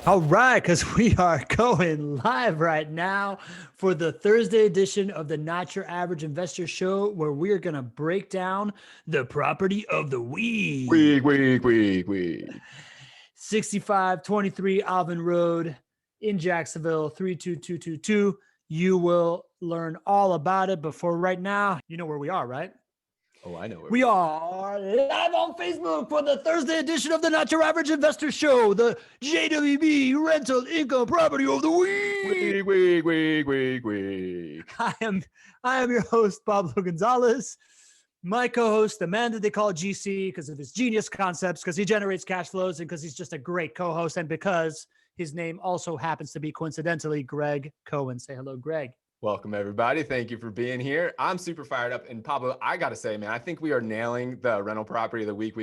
All right, because we are going live right now for the Thursday edition of the Not Your Average Investor Show, where we are going to break down the property of the week. Week. 6523 Alvin Road in Jacksonville, 32222. You will learn all about it. But for right now, you know where we are, right? Oh, I know where We are live on Facebook for the Thursday edition of the Not Your Average Investor Show, the JWB Rental Income Property of the Week. Week. I am your host, Pablo Gonzalez. My co-host, the man that they call GC because of his genius concepts, because he generates cash flows, and because he's just a great co-host, and because his name also happens to be coincidentally Gregg Cohen. Say hello, Gregg. Welcome, everybody. Thank you for being here. I'm super fired up. And Pablo, I got to say, man, I think we are nailing the rental property of the week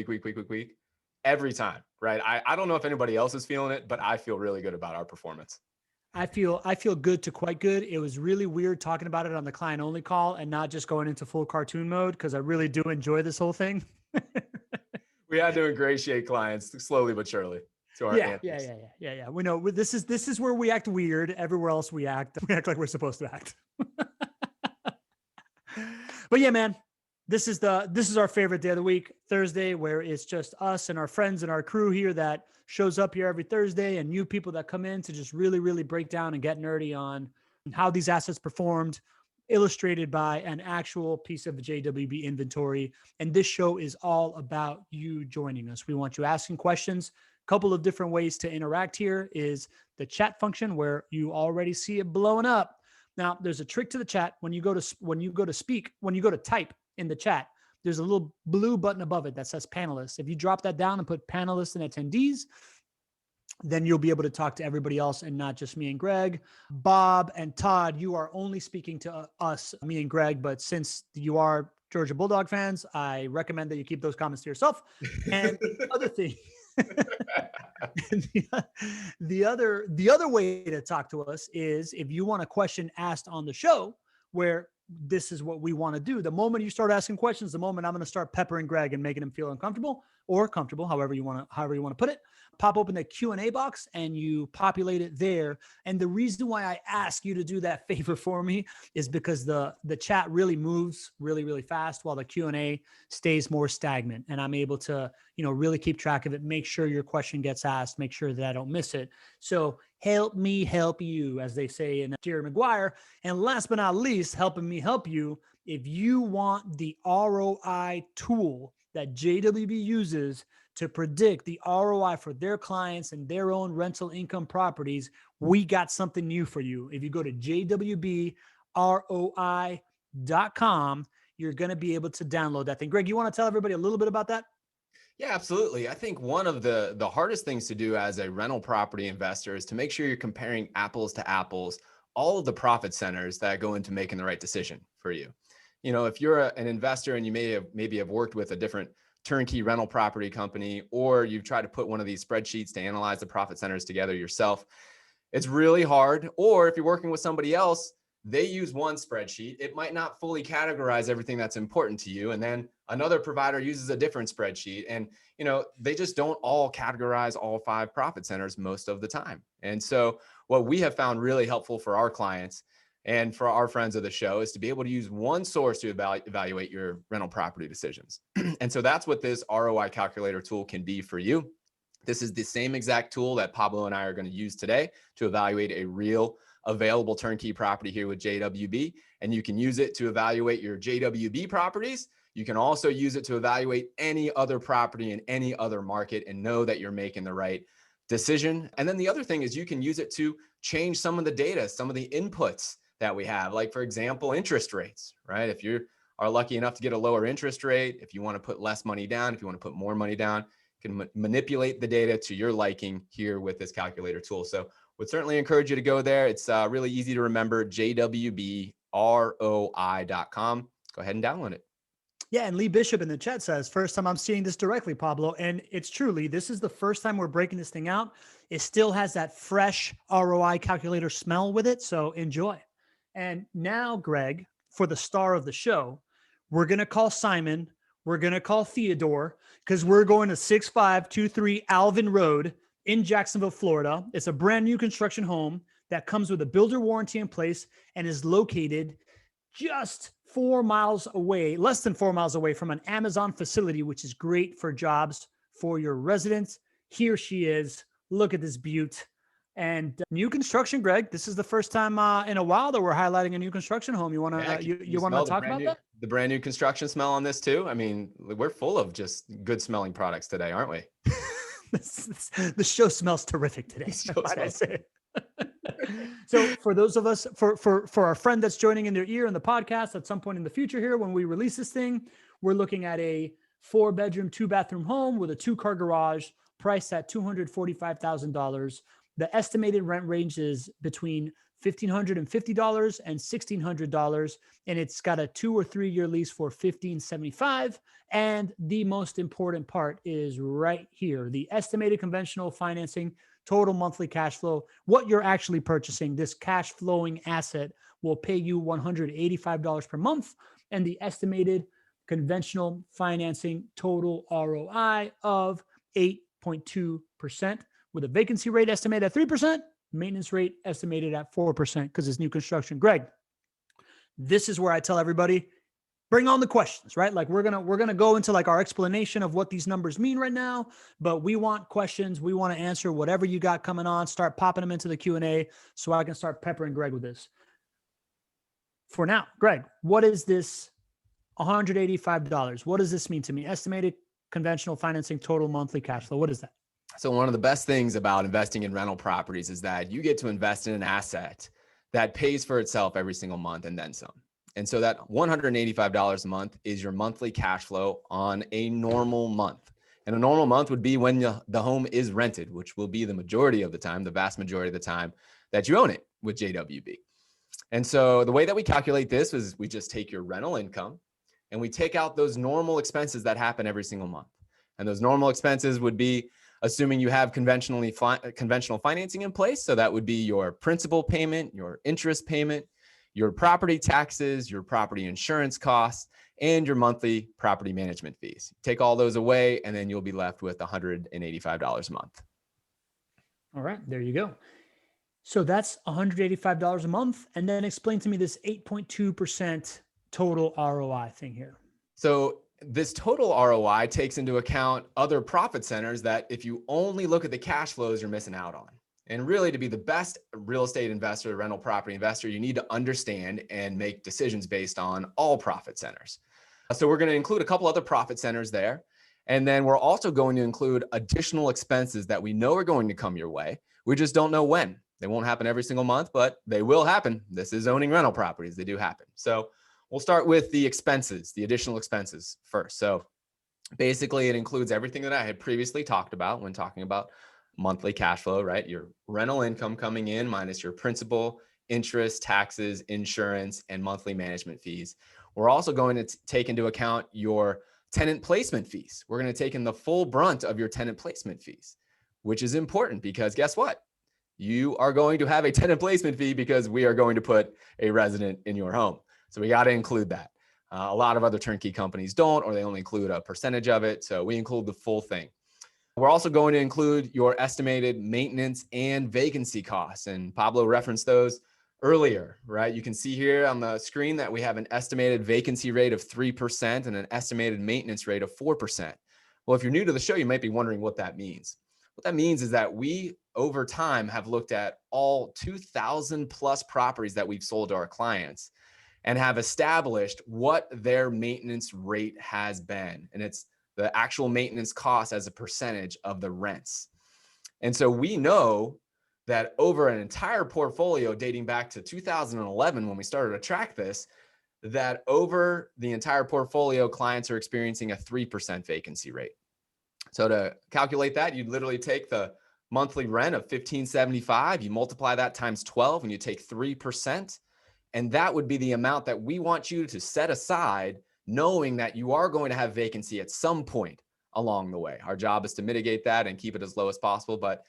every time, right? I don't know if anybody else is feeling it, but I feel really good about our performance. I feel good to quite good. It was really weird talking about it on the client only call and not just going into full cartoon mode, because I really do enjoy this whole thing. We had to ingratiate clients slowly but surely. Yeah. We know this is where we act weird. Everywhere else we act like we're supposed to act. But yeah, man, this is our favorite day of the week, Thursday, where it's just us and our friends and our crew here that shows up here every Thursday, and new people that come in to just really, really break down and get nerdy on how these assets performed, illustrated by an actual piece of the JWB inventory. And this show is all about you joining us. We want you asking questions. Couple of different ways to interact here is the chat function, where you already see it blowing up. Now, there's a trick to the chat. When you go to type in the chat, there's a little blue button above it that says panelists. If you drop that down and put panelists and attendees, then you'll be able to talk to everybody else and not just me and Gregg. Bob and Todd, you are only speaking to us, me and Gregg, but since you are Georgia Bulldog fans, I recommend that you keep those comments to yourself. And the other thing, the other way to talk to us is if you want a question asked on the show, where this is what we want to do. The moment you start asking questions, the moment I'm going to start peppering Gregg and making him feel uncomfortable or comfortable, however you want to put it. Pop open the Q&A box and you populate it there. And the reason why I ask you to do that favor for me is because the chat really moves really, really fast while the Q&A stays more stagnant. And I'm able to, really keep track of it, make sure your question gets asked, make sure that I don't miss it. So help me help you, as they say in Jerry Maguire. And last but not least, helping me help you. If you want the ROI tool that JWB uses to predict the ROI for their clients and their own rental income properties, we got something new for you. If you go to jwbroi.com, you're going to be able to download that thing. Gregg, you want to tell everybody a little bit about that? Yeah, absolutely. I think one of the hardest things to do as a rental property investor is to make sure you're comparing apples to apples, all of the profit centers that go into making the right decision for you. If you're an investor and you maybe have worked with a different turnkey rental property company, or you've tried to put one of these spreadsheets to analyze the profit centers together yourself, it's really hard. Or if you're working with somebody else, they use one spreadsheet. It might not fully categorize everything that's important to you. And then another provider uses a different spreadsheet. And, they just don't all categorize all 5 profit centers most of the time. And so what we have found really helpful for our clients and for our friends of the show is to be able to use one source to evaluate your rental property decisions. And so that's what this ROI calculator tool can be for you. This is the same exact tool that Pablo and I are going to use today to evaluate a real available turnkey property here with JWB. And you can use it to evaluate your JWB properties. You can also use it to evaluate any other property in any other market and know that you're making the right decision. And then the other thing is you can use it to change some of the data, some of the inputs that we have, like, for example, interest rates, right? If you are lucky enough to get a lower interest rate, if you want to put less money down, if you want to put more money down, you can manipulate the data to your liking here with this calculator tool. So would certainly encourage you to go there. It's really easy to remember, jwbroi.com. Go ahead and download it. Yeah, and Lee Bishop in the chat says, first time I'm seeing this directly, Pablo. And it's truly, this is the first time we're breaking this thing out. It still has that fresh ROI calculator smell with it. So enjoy. And now, Gregg, for the star of the show, we're going to call Simon. We're going to call Theodore, because we're going to 6523 Alvin Road in Jacksonville, Florida. It's a brand new construction home that comes with a builder warranty in place and is located just 4 miles away, less than 4 miles away from an Amazon facility, which is great for jobs for your residents. Here she is. Look at this beaut. And new construction, Greg. This is the first time in a while that we're highlighting a new construction home. You want to you want to talk about that? The brand new construction smell on this too. I mean, we're full of just good smelling products today, aren't we? The show smells terrific today. I say. So for those of us, for our friend that's joining in their ear in the podcast at some point in the future here, when we release this thing, we're looking at a 4-bedroom, 2-bathroom home with a 2-car garage priced at $245,000. The estimated rent range is between $1,550 and $1,600, and it's got a 2 or 3 year lease for $1,575. And the most important part is right here: the estimated conventional financing total monthly cash flow. What you're actually purchasing, this cash flowing asset, will pay you $185 per month, and the estimated conventional financing total ROI of 8.2%, with a vacancy rate estimated at 3%, maintenance rate estimated at 4% because it's new construction. Greg, this is where I tell everybody, bring on the questions, right? Like we're gonna go into like our explanation of what these numbers mean right now, but we want questions. We want to answer whatever you got coming on. Start popping them into the Q&A so I can start peppering Greg with this. For now, Greg, what is this $185? What does this mean to me? Estimated conventional financing total monthly cash flow. What is that? So one of the best things about investing in rental properties is that you get to invest in an asset that pays for itself every single month and then some. And so that $185 a month is your monthly cash flow on a normal month. And a normal month would be when the home is rented, which will be the majority of the time, the vast majority of the time that you own it with JWB. And so the way that we calculate this is we just take your rental income and we take out those normal expenses that happen every single month. And those normal expenses would be, assuming you have conventional financing in place. So that would be your principal payment, your interest payment, your property taxes, your property insurance costs, and your monthly property management fees. Take all those away, and then you'll be left with $185 a month. All right, there you go. So that's $185 a month. And then explain to me this 8.2% total ROI thing here. So this total ROI takes into account other profit centers that if you only look at the cash flows, you're missing out on. And really, to be the best real estate investor, rental property investor, you need to understand and make decisions based on all profit centers. So we're going to include a couple other profit centers there. And then we're also going to include additional expenses that we know are going to come your way. We just don't know when. They won't happen every single month, but they will happen. This is owning rental properties. They do happen. So we'll start with the expenses, the additional expenses first. So basically, it includes everything that I had previously talked about when talking about monthly cash flow, right? Your rental income coming in minus your principal, interest, taxes, insurance, and monthly management fees. We're also going to take into account your tenant placement fees. We're going to take in the full brunt of your tenant placement fees, which is important because guess what? You are going to have a tenant placement fee because we are going to put a resident in your home. So we got to include that. A lot of other turnkey companies don't, or they only include a percentage of it. So we include the full thing. We're also going to include your estimated maintenance and vacancy costs. And Pablo referenced those earlier, right? You can see here on the screen that we have an estimated vacancy rate of 3% and an estimated maintenance rate of 4%. Well, if you're new to the show, you might be wondering what that means. What that means is that we, over time, have looked at all 2,000 plus properties that we've sold to our clients and have established what their maintenance rate has been. And it's the actual maintenance cost as a percentage of the rents. And so we know that over an entire portfolio dating back to 2011, when we started to track this, that over the entire portfolio, clients are experiencing a 3% vacancy rate. So to calculate that, you'd literally take the monthly rent of $1,575, you multiply that times 12, and you take 3%. And that would be the amount that we want you to set aside, knowing that you are going to have vacancy at some point along the way. Our job is to mitigate that and keep it as low as possible, but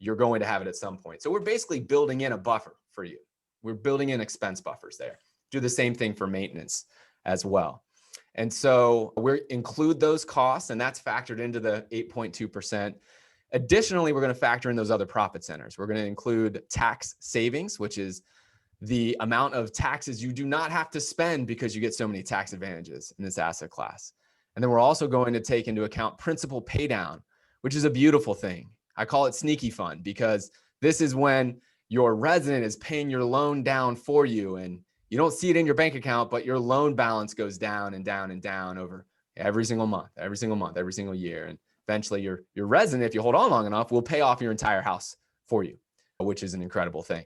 you're going to have it at some point. So we're basically building in a buffer for you. We're building in expense buffers there. Do the same thing for maintenance as well. And so we include those costs, and that's factored into the 8.2%. Additionally, we're going to factor in those other profit centers. We're going to include tax savings, which is the amount of taxes you do not have to spend because you get so many tax advantages in this asset class. And then we're also going to take into account principal pay down, which is a beautiful thing. I call it sneaky fun because this is when your resident is paying your loan down for you and you don't see it in your bank account, but your loan balance goes down and down and down over every single month, every single year. And eventually your resident, if you hold on long enough, will pay off your entire house for you, which is an incredible thing.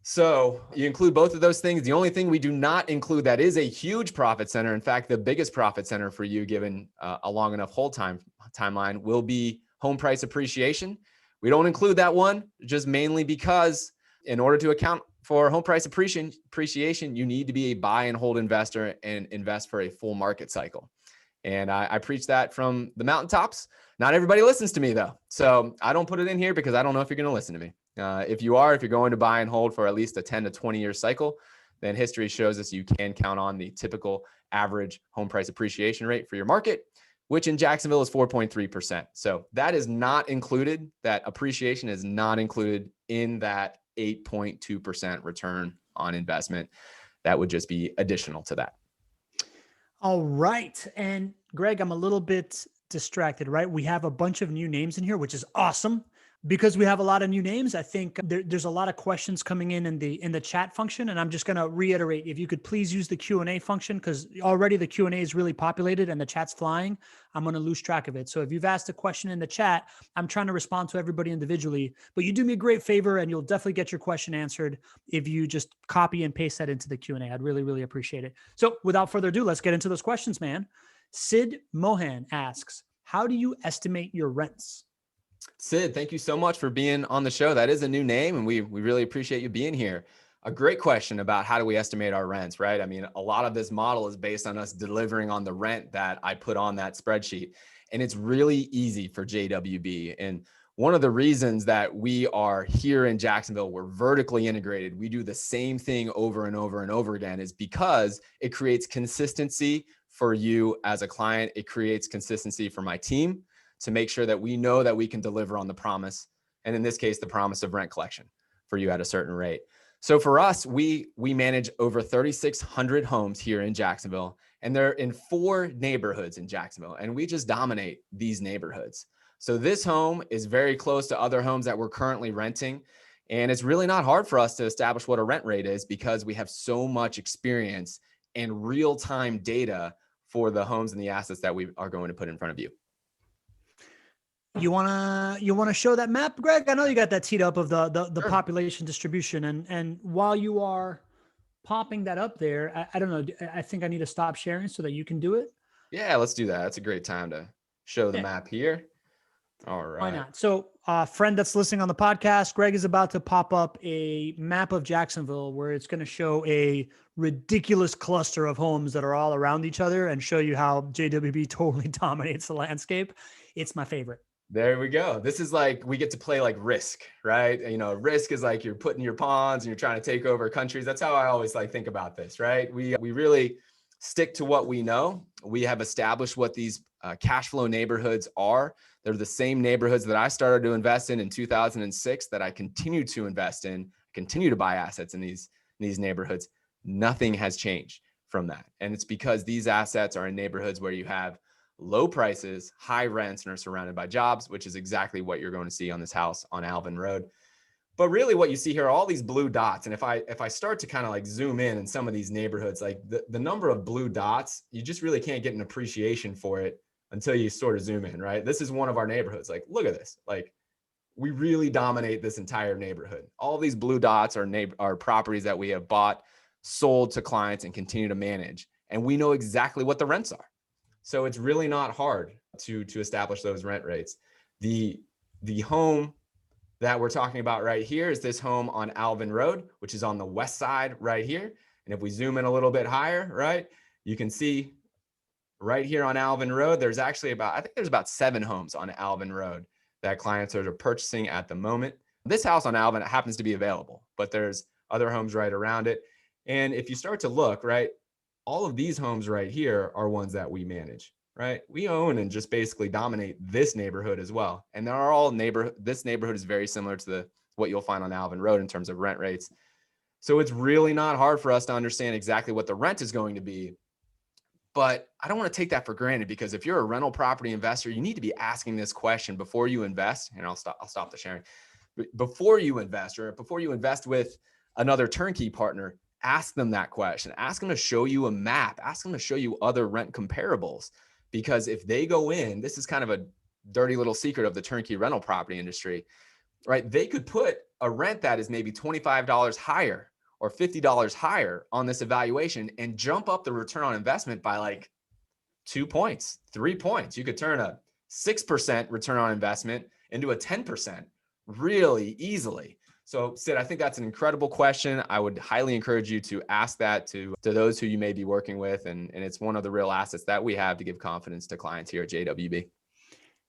So you include both of those things. The only thing we do not include that is a huge profit center, in fact, the biggest profit center for you given a long enough hold timeline, will be home price appreciation. We don't include that one just mainly because in order to account for home price appreciation, you need to be a buy and hold investor and invest for a full market cycle. And I preach that from the mountaintops. Not everybody listens to me though. So I don't put it in here because I don't know if you're going to listen to me. If you're going to buy and hold for at least a 10 to 20 year cycle, then history shows us you can count on the typical average home price appreciation rate for your market, which in Jacksonville is 4.3%. So that is not included. That appreciation is not included in that 8.2% return on investment. That would just be additional to that. All right. And Gregg, I'm a little bit distracted, right? We have a bunch of new names in here, which is awesome. Because we have a lot of new names, I think there's a lot of questions coming in the chat function, and I'm just going to reiterate, if you could please use the Q&A function, because already the Q&A is really populated and the chat's flying. I'm going to lose track of it. So if you've asked a question in the chat, I'm trying to respond to everybody individually, but you do me a great favor and you'll definitely get your question answered if you just copy and paste that into the Q&A. I'd really, really appreciate it. So without further ado, let's get into those questions, man. Sid Mohan asks, how do you estimate your rents? Sid, thank you so much for being on the show. That is a new name, and we really appreciate you being here. A great question about how do we estimate our rents, right? I mean, a lot of this model is based on us delivering on the rent that I put on that spreadsheet, and it's really easy for JWB. And one of the reasons that we are here in Jacksonville, we're vertically integrated, we do the same thing over and over and over again, is because it creates consistency for you as a client. It creates consistency for my team to make sure that we know that we can deliver on the promise. And in this case, the promise of rent collection for you at a certain rate. So for us, we manage over 3,600 homes here in Jacksonville, and they're in 4 neighborhoods in Jacksonville, and we just dominate these neighborhoods. So this home is very close to other homes that we're currently renting. And it's really not hard for us to establish what a rent rate is because we have so much experience and real-time data for the homes and the assets that we are going to put in front of you. You wanna show that map, Gregg? I know you got that teed up of the Sure. Population distribution, and while you are popping that up there, I don't know. I think I need to stop sharing so that you can do it. Yeah, let's do that. That's a great time to show the map here. All right. Why not? So, friend that's listening on the podcast, Gregg is about to pop up a map of Jacksonville where it's going to show a ridiculous cluster of homes that are all around each other and show you how JWB totally dominates the landscape. It's my favorite. There we go. This is like, we get to play like Risk, right? You know, Risk is like you're putting your pawns and you're trying to take over countries. That's how I always like think about this, right? We really stick to what we know. We have established what these cash flow neighborhoods are. They're the same neighborhoods that I started to invest in 2006 that I continue to invest in, continue to buy assets in these neighborhoods. Nothing has changed from that. And it's because these assets are in neighborhoods where you have low prices, high rents, and are surrounded by jobs, which is exactly what you're going to see on this house on Alvin Road. But really what you see here are all these blue dots. And if I start to kind of like zoom in some of these neighborhoods, like the number of blue dots, you just really can't get an appreciation for it until you sort of zoom in, right? This is one of our neighborhoods. Like, look at this. Like, we really dominate this entire neighborhood. All these blue dots are properties that we have bought, sold to clients, and continue to manage. And we know exactly what the rents are. So it's really not hard to establish those rent rates. The home that we're talking about right here is this home on Alvin Road, which is on the west side right here. And if we zoom in a little bit higher, right, you can see right here on Alvin Road, there's actually I think there's about 7 homes on Alvin Road that clients are purchasing at the moment. This house on Alvin happens to be available, but there's other homes right around it. And if you start to look, right, all of these homes right here are ones that we manage, right? We own and just basically dominate this neighborhood as well. And this neighborhood is very similar to what you'll find on Alvin Road in terms of rent rates. So it's really not hard for us to understand exactly what the rent is going to be. But I don't want to take that for granted, because if you're a rental property investor, you need to be asking this question before you invest. And I'll stop the sharing. Before you invest, or before you invest with another turnkey partner, ask them that question. Ask them to show you a map. Ask them to show you other rent comparables. Because if they go in, this is kind of a dirty little secret of the turnkey rental property industry, right? They could put a rent that is maybe $25 higher or $50 higher on this evaluation and jump up the return on investment by like 2 points, 3 points. You could turn a 6% return on investment into a 10% really easily. So Sid, I think that's an incredible question. I would highly encourage you to ask that to those who you may be working with. And it's one of the real assets that we have to give confidence to clients here at JWB.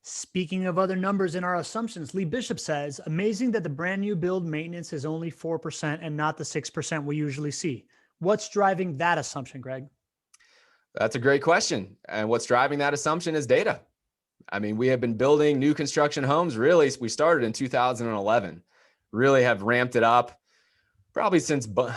Speaking of other numbers in our assumptions, Lee Bishop says, amazing that the brand new build maintenance is only 4% and not the 6% we usually see. What's driving that assumption, Gregg? That's a great question. And what's driving that assumption is data. I mean, we have been building new construction homes. Really, we started in 2011, really have ramped it up probably since about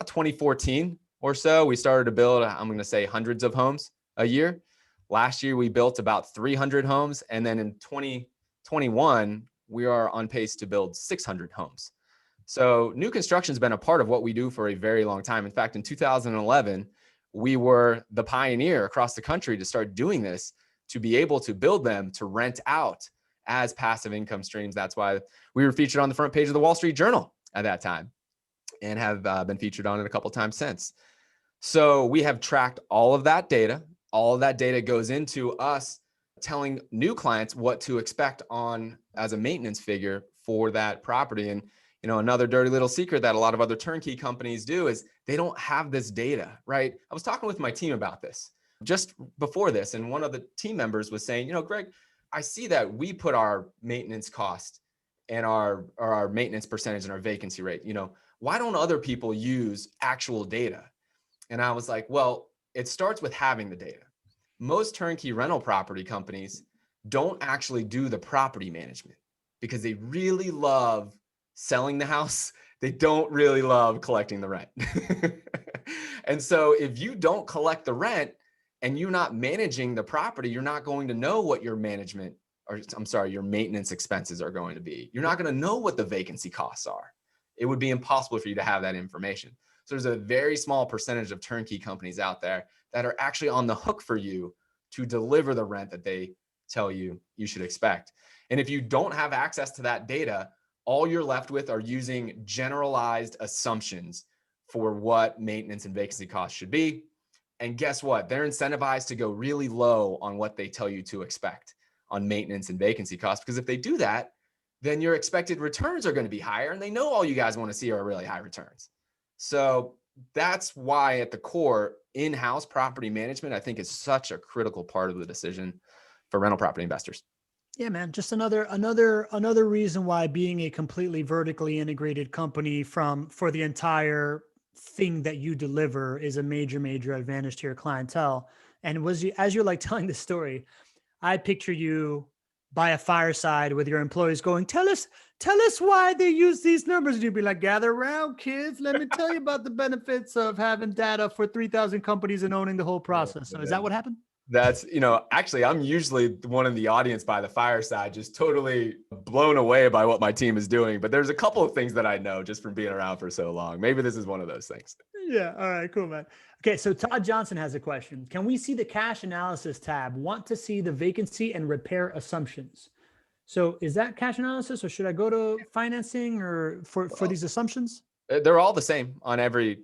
2014 or so. We started to build, I'm going to say, hundreds of homes a year. Last year, we built about 300 homes. And then in 2021, we are on pace to build 600 homes. So new construction has been a part of what we do for a very long time. In fact, in 2011, we were the pioneer across the country to start doing this, to be able to build them to rent out as passive income streams. That's why we were featured on the front page of the Wall Street Journal at that time, and have been featured on it a couple of times since. So we have tracked all of that data. All of that data goes into us telling new clients what to expect on as a maintenance figure for that property. And another dirty little secret that a lot of other turnkey companies do is they don't have this data, right? I was talking with my team about this just before this, and one of the team members was saying, Gregg, I see that we put our maintenance cost and our maintenance percentage and our vacancy rate. Why don't other people use actual data? And I was like, well, it starts with having the data. Most turnkey rental property companies don't actually do the property management because they really love selling the house. They don't really love collecting the rent. And so if you don't collect the rent and you're not managing the property, you're not going to know what your maintenance expenses are going to be. You're not going to know what the vacancy costs are. It would be impossible for you to have that information. So there's a very small percentage of turnkey companies out there that are actually on the hook for you to deliver the rent that they tell you you should expect. And if you don't have access to that data, all you're left with are using generalized assumptions for what maintenance and vacancy costs should be. And guess what? They're incentivized to go really low on what they tell you to expect on maintenance and vacancy costs, because if they do that, then your expected returns are going to be higher, and they know all you guys want to see are really high returns. So that's why at the core, in-house property management, I think, is such a critical part of the decision for rental property investors. Yeah, man. Just another reason why being a completely vertically integrated company for the entire thing that you deliver is a major advantage to your clientele. And as you're like telling the story, I picture you by a fireside with your employees going, tell us why they use these numbers. And you'd be like, gather around, kids. Let me tell you about the benefits of having data for 3,000 companies and owning the whole process. So is that what happened? That's, actually, I'm usually the one in the audience by the fireside, just totally blown away by what my team is doing. But there's a couple of things that I know just from being around for so long. Maybe this is one of those things. Yeah. All right, cool, man. Okay. So Todd Johnson has a question. Can we see the cash analysis tab? Want to see the vacancy and repair assumptions. So is that cash analysis, or should I go to financing or for these assumptions? They're all the same on every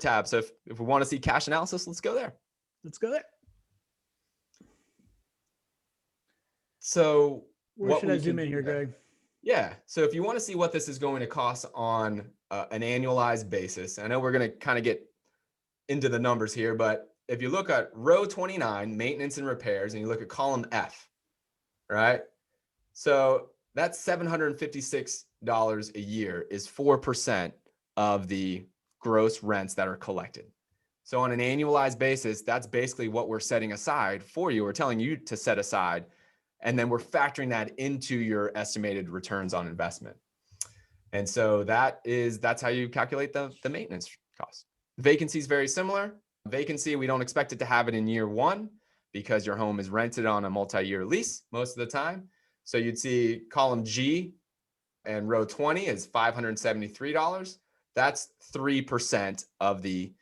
tab. So if we want to see cash analysis, let's go there. Let's go there. So where should I zoom in here, Gregg? Yeah. So if you want to see what this is going to cost on an annualized basis, I know we're going to kind of get into the numbers here, but if you look at row 29, maintenance and repairs, and you look at column F, right? So that's $756 a year is 4% of the gross rents that are collected. So on an annualized basis, that's basically what we're setting aside for you. We're telling you to set aside, and then we're factoring that into your estimated returns on investment. And so that's how you calculate the maintenance cost. Vacancy is very similar. Vacancy, we don't expect it to have it in year one because your home is rented on a multi-year lease most of the time. So you'd see column G and row 20 is $573. That's 3% of the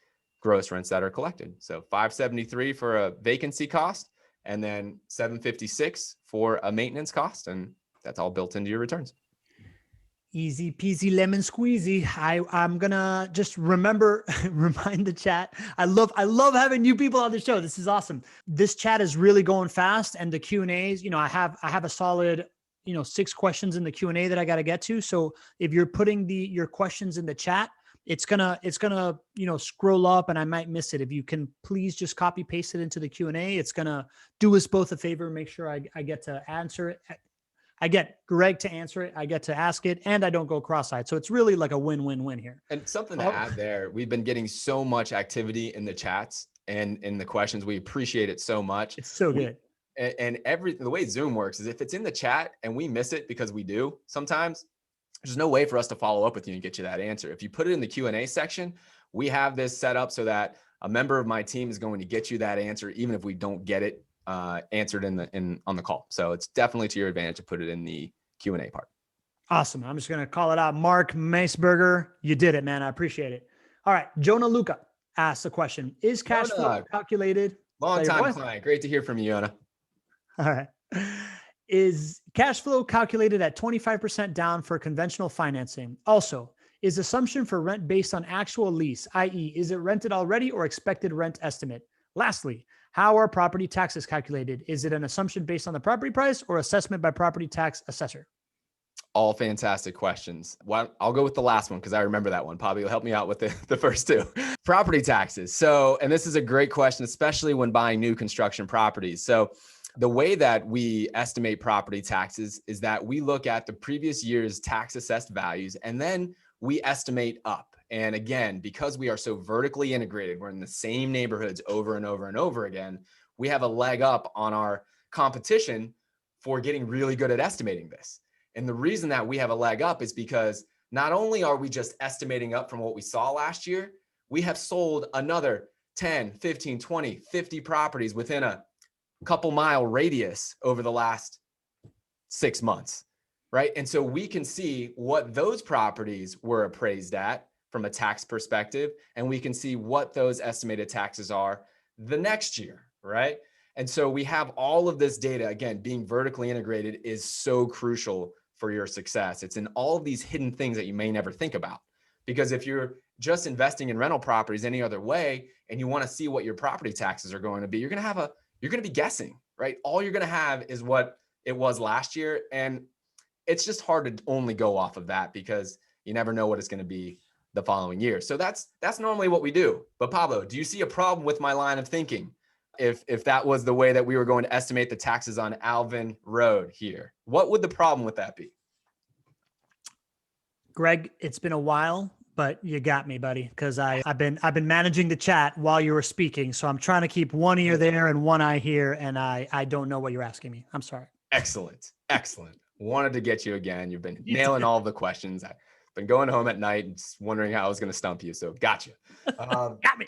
gross rents that are collected. So 573 for a vacancy cost, and then 756 for a maintenance cost. And that's all built into your returns. Easy peasy lemon squeezy. I'm gonna just remind the chat. I love having new people on the show. This is awesome. This chat is really going fast, and the Q&As, I have a solid 6 questions in the Q&A that I got to get to. So if you're putting your questions in the chat, it's gonna scroll up and I might miss it. If you can please just copy paste it into the Q&A, it's gonna do us both a favor. Make sure I get to answer it. I get Gregg to answer it, I get to ask it, and I don't go cross-eyed. So it's really like a win-win-win here. And something to add there, we've been getting so much activity in the chats and in the questions. We appreciate it so much. It's so good. And the way Zoom works is if it's in the chat and we miss it, because we do sometimes, there's no way for us to follow up with you and get you that answer. If you put it in the Q&A section, we have this set up so that a member of my team is going to get you that answer, even if we don't get it answered on the call. So it's definitely to your advantage to put it in the Q&A part. Awesome. I'm just going to call it out. Mark Maceberger, you did it, man. I appreciate it. All right. Jonah Luca asks a question. Is cash flow calculated? Long time client. Great to hear from you, Jonah. All right. Is cash flow calculated at 25% down for conventional financing? Also, is assumption for rent based on actual lease, i.e., is it rented already or expected rent estimate? Lastly, how are property taxes calculated? Is it an assumption based on the property price or assessment by property tax assessor? All fantastic questions. Well, I'll go with the last one because I remember that one. Probably will help me out with the first two. Property taxes. So, and this is a great question, especially when buying new construction properties. So the way that we estimate property taxes is that we look at the previous year's tax assessed values, and then we estimate up. And again, because we are so vertically integrated, we're in the same neighborhoods over and over and over again, we have a leg up on our competition for getting really good at estimating this. And the reason that we have a leg up is because not only are we just estimating up from what we saw last year, we have sold another 10, 15, 20, 50 properties within a couple mile radius over the last 6 months, right? And so we can see what those properties were appraised at from a tax perspective, and we can see what those estimated taxes are the next year, right? And so we have all of this data. Again, being vertically integrated is so crucial for your success. It's in all of these hidden things that you may never think about. Because if you're just investing in rental properties any other way, and you want to see what your property taxes are going to be, you're going to be guessing, right? All you're going to have is what it was last year. And it's just hard to only go off of that because you never know what it's going to be the following year. So that's normally what we do. But Pablo, do you see a problem with my line of thinking? If that was the way that we were going to estimate the taxes on Alvin Road here, what would the problem with that be? Gregg, it's been a while, but you got me, buddy, because I've been managing the chat while you were speaking. So I'm trying to keep one ear there and one eye here, and I don't know what you're asking me. I'm sorry. Excellent. Wanted to get you again. You've been nailing all the questions. I've been going home at night and just wondering how I was going to stump you. So gotcha. Got me.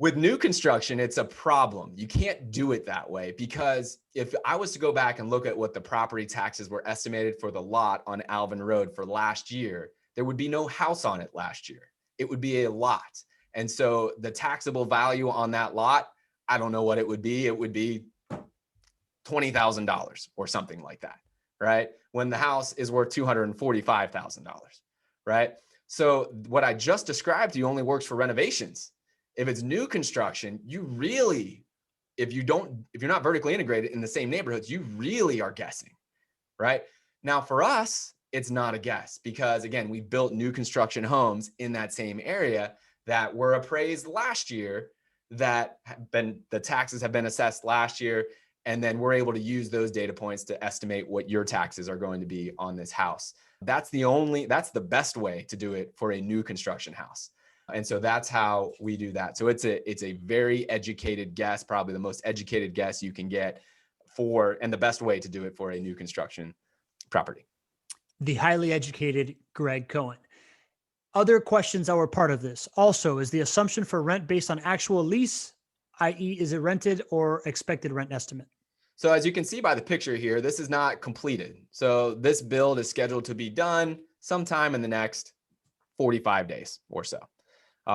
With new construction, it's a problem. You can't do it that way because if I was to go back and look at what the property taxes were estimated for the lot on Alvin Road for last year, there would be no house on it last year. It would be a lot. And so the taxable value on that lot, I don't know what it would be. It would be $20,000 or something like that, right? When the house is worth $245,000, right? So what I just described to you only works for renovations. If it's new construction, you really, if you're not vertically integrated in the same neighborhoods, you really are guessing, right? Now for us, it's not a guess because again, we built new construction homes in that same area that were appraised last year, the taxes have been assessed last year. And then we're able to use those data points to estimate what your taxes are going to be on this house. That's the best way to do it for a new construction house. And so that's how we do that. So it's a very educated guess, probably the most educated guess you can get and the best way to do it for a new construction property. The highly educated Gregg Cohen. Other questions that were part of this also is the assumption for rent based on actual lease, i.e. is it rented or expected rent estimate? So as you can see by the picture here, this is not completed. So this build is scheduled to be done sometime in the next 45 days or so,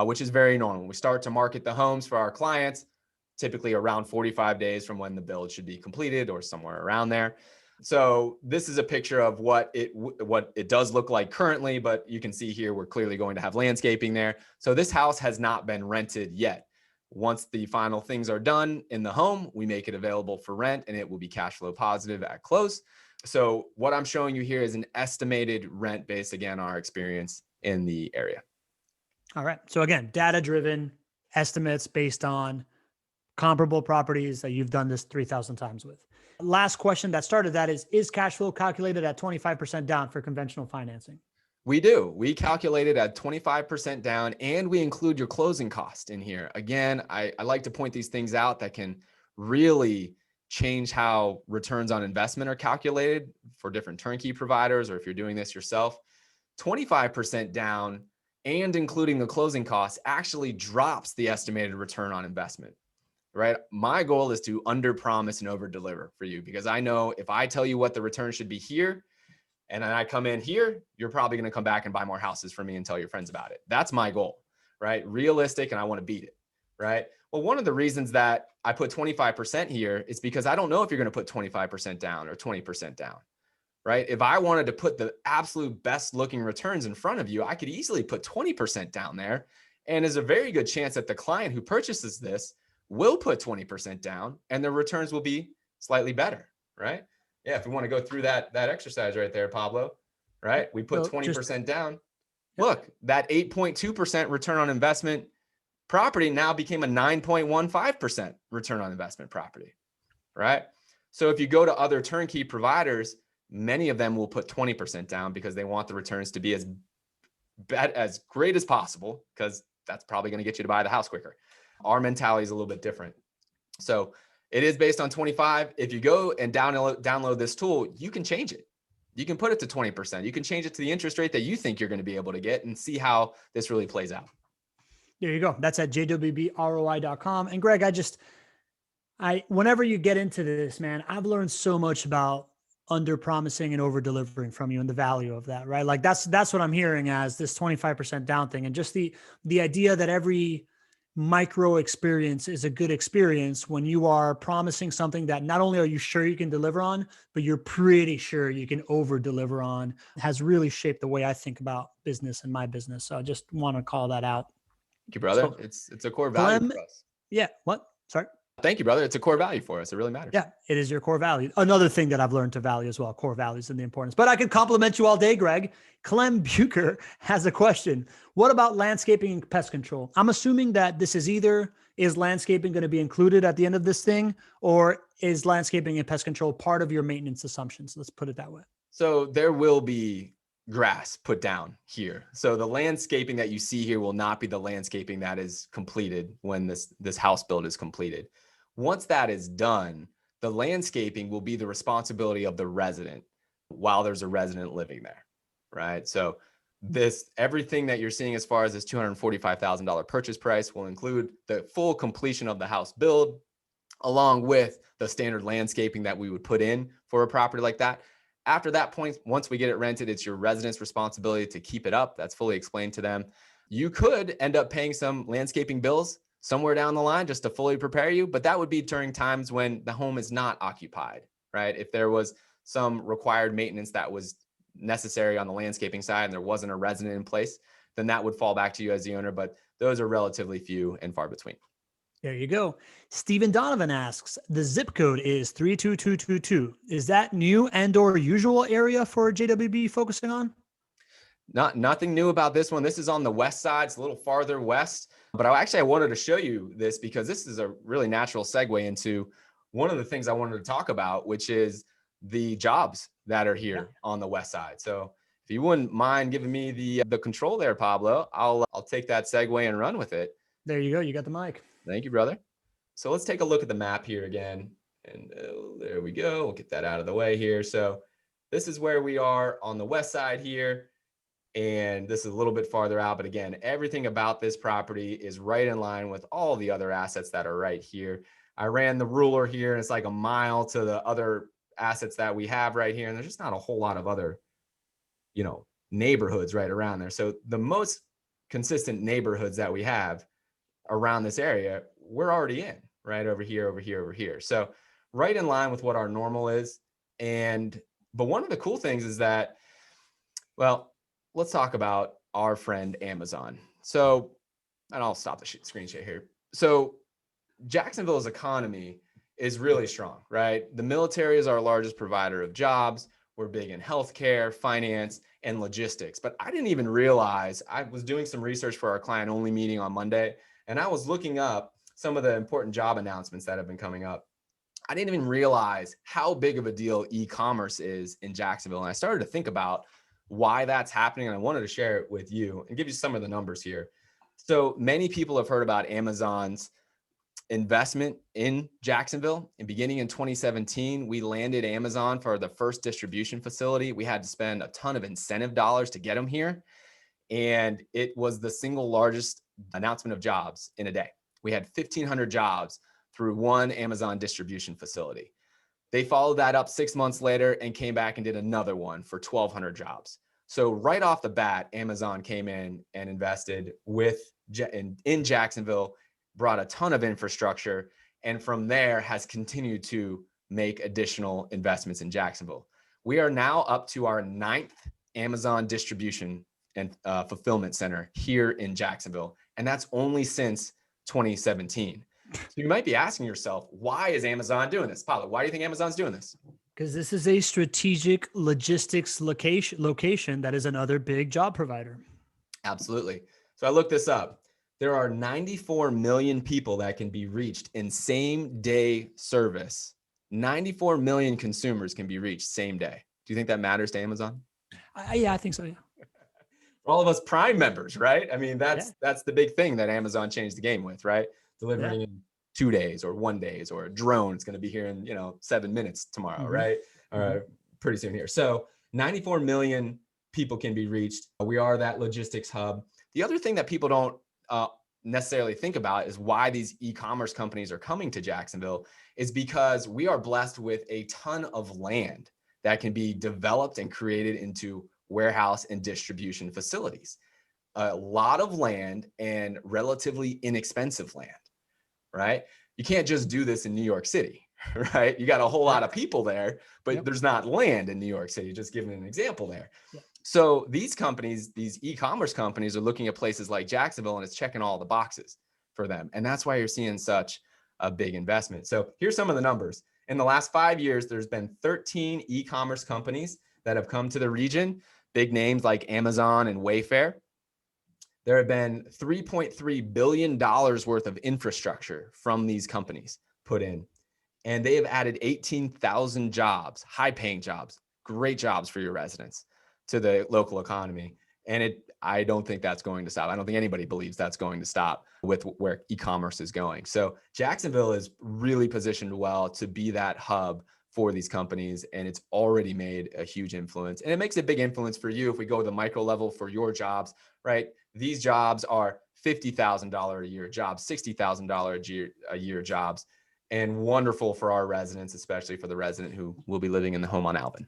which is very normal. We start to market the homes for our clients, typically around 45 days from when the build should be completed or somewhere around there. So this is a picture of what it does look like currently, but you can see here, we're clearly going to have landscaping there. So this house has not been rented yet. Once the final things are done in the home, we make it available for rent and it will be cash flow positive at close. So what I'm showing you here is an estimated rent based, again, our experience in the area. All right. So again, data-driven estimates based on comparable properties that you've done this 3,000 times with. Last question that started that is cash flow calculated at 25% down for conventional financing? We do. We calculate it at 25% down and we include your closing cost in here. Again, I like to point these things out that can really change how returns on investment are calculated for different turnkey providers, or if you're doing this yourself. 25% down and including the closing costs actually drops the estimated return on investment, right? My goal is to under promise and over deliver for you, because I know if I tell you what the return should be here, and then I come in here, you're probably going to come back and buy more houses from me and tell your friends about it. That's my goal, right? Realistic, and I want to beat it, right? Well, one of the reasons that I put 25% here is because I don't know if you're going to put 25% down or 20% down, right? If I wanted to put the absolute best looking returns in front of you, I could easily put 20% down there. And there's a very good chance that the client who purchases this will put 20% down and the returns will be slightly better, right? Yeah, if we want to go through that exercise right there, Pablo, right? We put 20% down. Look, that 8.2% return on investment property now became a 9.15% return on investment property, right? So if you go to other turnkey providers, many of them will put 20% down because they want the returns to be as great as possible, because that's probably going to get you to buy the house quicker. Our mentality is a little bit different. So it is based on 25. If you go and download this tool, you can change it. You can put it to 20%. You can change it to the interest rate that you think you're going to be able to get and see how this really plays out. There you go. That's at jwbroi.com. And Gregg, whenever you get into this, man, I've learned so much about under promising and over delivering from you and the value of that, right? Like that's what I'm hearing as this 25% down thing. And just the idea that every micro experience is a good experience when you are promising something that not only are you sure you can deliver on, but you're pretty sure you can over deliver on, has really shaped the way I think about business and my business. So I just want to call that out. Thank you, brother. So, it's a core value for us. Yeah. What? Sorry. Thank you, brother. It's a core value for us. It really matters. Yeah, it is your core value. Another thing that I've learned to value as well, core values and the importance. But I could compliment you all day, Gregg. Clem Bucher has a question. What about landscaping and pest control? I'm assuming that this is landscaping going to be included at the end of this thing, or is landscaping and pest control part of your maintenance assumptions? Let's put it that way. So there will be grass put down here. So the landscaping that you see here will not be the landscaping that is completed when this house build is completed. Once that is done, the landscaping will be the responsibility of the resident while there's a resident living there, right? So everything that you're seeing as far as this $245,000 purchase price will include the full completion of the house build, along with the standard landscaping that we would put in for a property like that. After that point, once we get it rented, it's your resident's responsibility to keep it up. That's fully explained to them. You could end up paying some landscaping bills somewhere down the line just to fully prepare you, but that would be during times when the home is not occupied, right? If there was some required maintenance that was necessary on the landscaping side and there wasn't a resident in place, then that would fall back to you as the owner, but those are relatively few and far between. There you go. Stephen Donovan asks, the zip code is 32222. Is that new and or usual area for JWB focusing on? Nothing new about this one. This is on the west side. It's a little farther west, but I wanted to show you this because this is a really natural segue into one of the things I wanted to talk about, which is the jobs that are here on the west side. So if you wouldn't mind giving me the control there, Pablo, I'll take that segue and run with it. There you go. You got the mic. Thank you, brother. So let's take a look at the map here again. And there we go. We'll get that out of the way here. So this is where we are on the west side here. And this is a little bit farther out. But again, everything about this property is right in line with all the other assets that are right here. I ran the ruler here, and it's like a mile to the other assets that we have right here. And there's just not a whole lot of other, neighborhoods right around there. So the most consistent neighborhoods that we have around this area, we're already in, right over here, over here, over here. So right in line with what our normal is. But one of the cool things is that, well, let's talk about our friend Amazon. So, and I'll stop the screen share here. So Jacksonville's economy is really strong, right? The military is our largest provider of jobs. We're big in healthcare, finance, and logistics. But I didn't even realize, I was doing some research for our client only meeting on Monday, and I was looking up some of the important job announcements that have been coming up. I didn't even realize how big of a deal e-commerce is in Jacksonville. And I started to think about why that's happening. And I wanted to share it with you and give you some of the numbers here. So many people have heard about Amazon's investment in Jacksonville. And beginning in 2017, we landed Amazon for the first distribution facility. We had to spend a ton of incentive dollars to get them here. And it was the single largest announcement of jobs in a day. We had 1,500 jobs through one Amazon distribution facility. They followed that up 6 months later and came back and did another one for 1,200 jobs. So right off the bat, Amazon came in and invested in Jacksonville, brought a ton of infrastructure, and from there has continued to make additional investments in Jacksonville. We are now up to our 9th Amazon distribution and fulfillment center here in Jacksonville, and that's only since 2017. So you might be asking yourself, why is Amazon doing this? Paulo, why do you think Amazon's doing this? Because this is a strategic logistics location that is another big job provider. Absolutely. So I looked this up. There are 94 million people that can be reached in same day service. 94 million consumers can be reached same day. Do you think that matters to Amazon? Yeah, I think so. Yeah. For all of us Prime members, right? I mean, that's the big thing that Amazon changed the game with, right? Delivering in 2 days or 1 day, or a drone is going to be here in 7 minutes tomorrow, right? Pretty soon here. So 94 million people can be reached. We are that logistics hub. The other thing that people don't necessarily think about is why these e-commerce companies are coming to Jacksonville is because we are blessed with a ton of land that can be developed and created into warehouse and distribution facilities. A lot of land and relatively inexpensive land, right? You can't just do this in New York City, right? You got a whole lot of people there, but there's not land in New York City, just giving an example there. So these companies, these e-commerce companies, are looking at places like Jacksonville, and it's checking all the boxes for them. And that's why you're seeing such a big investment. So here's some of the numbers. In the last 5 years, there's been 13 e-commerce companies that have come to the region, big names like Amazon and Wayfair. There have been $3.3 billion worth of infrastructure from these companies put in, and they have added 18,000 jobs, high-paying jobs, great jobs for your residents, to the local economy. And I don't think that's going to stop. I don't think anybody believes that's going to stop with where e-commerce is going. So Jacksonville is really positioned well to be that hub for these companies, and it's already made a huge influence. And it makes a big influence for you if we go to the micro level for your jobs, right? These jobs are $50,000 a year jobs, $60,000 a year jobs, and wonderful for our residents, especially for the resident who will be living in the home on Alvin.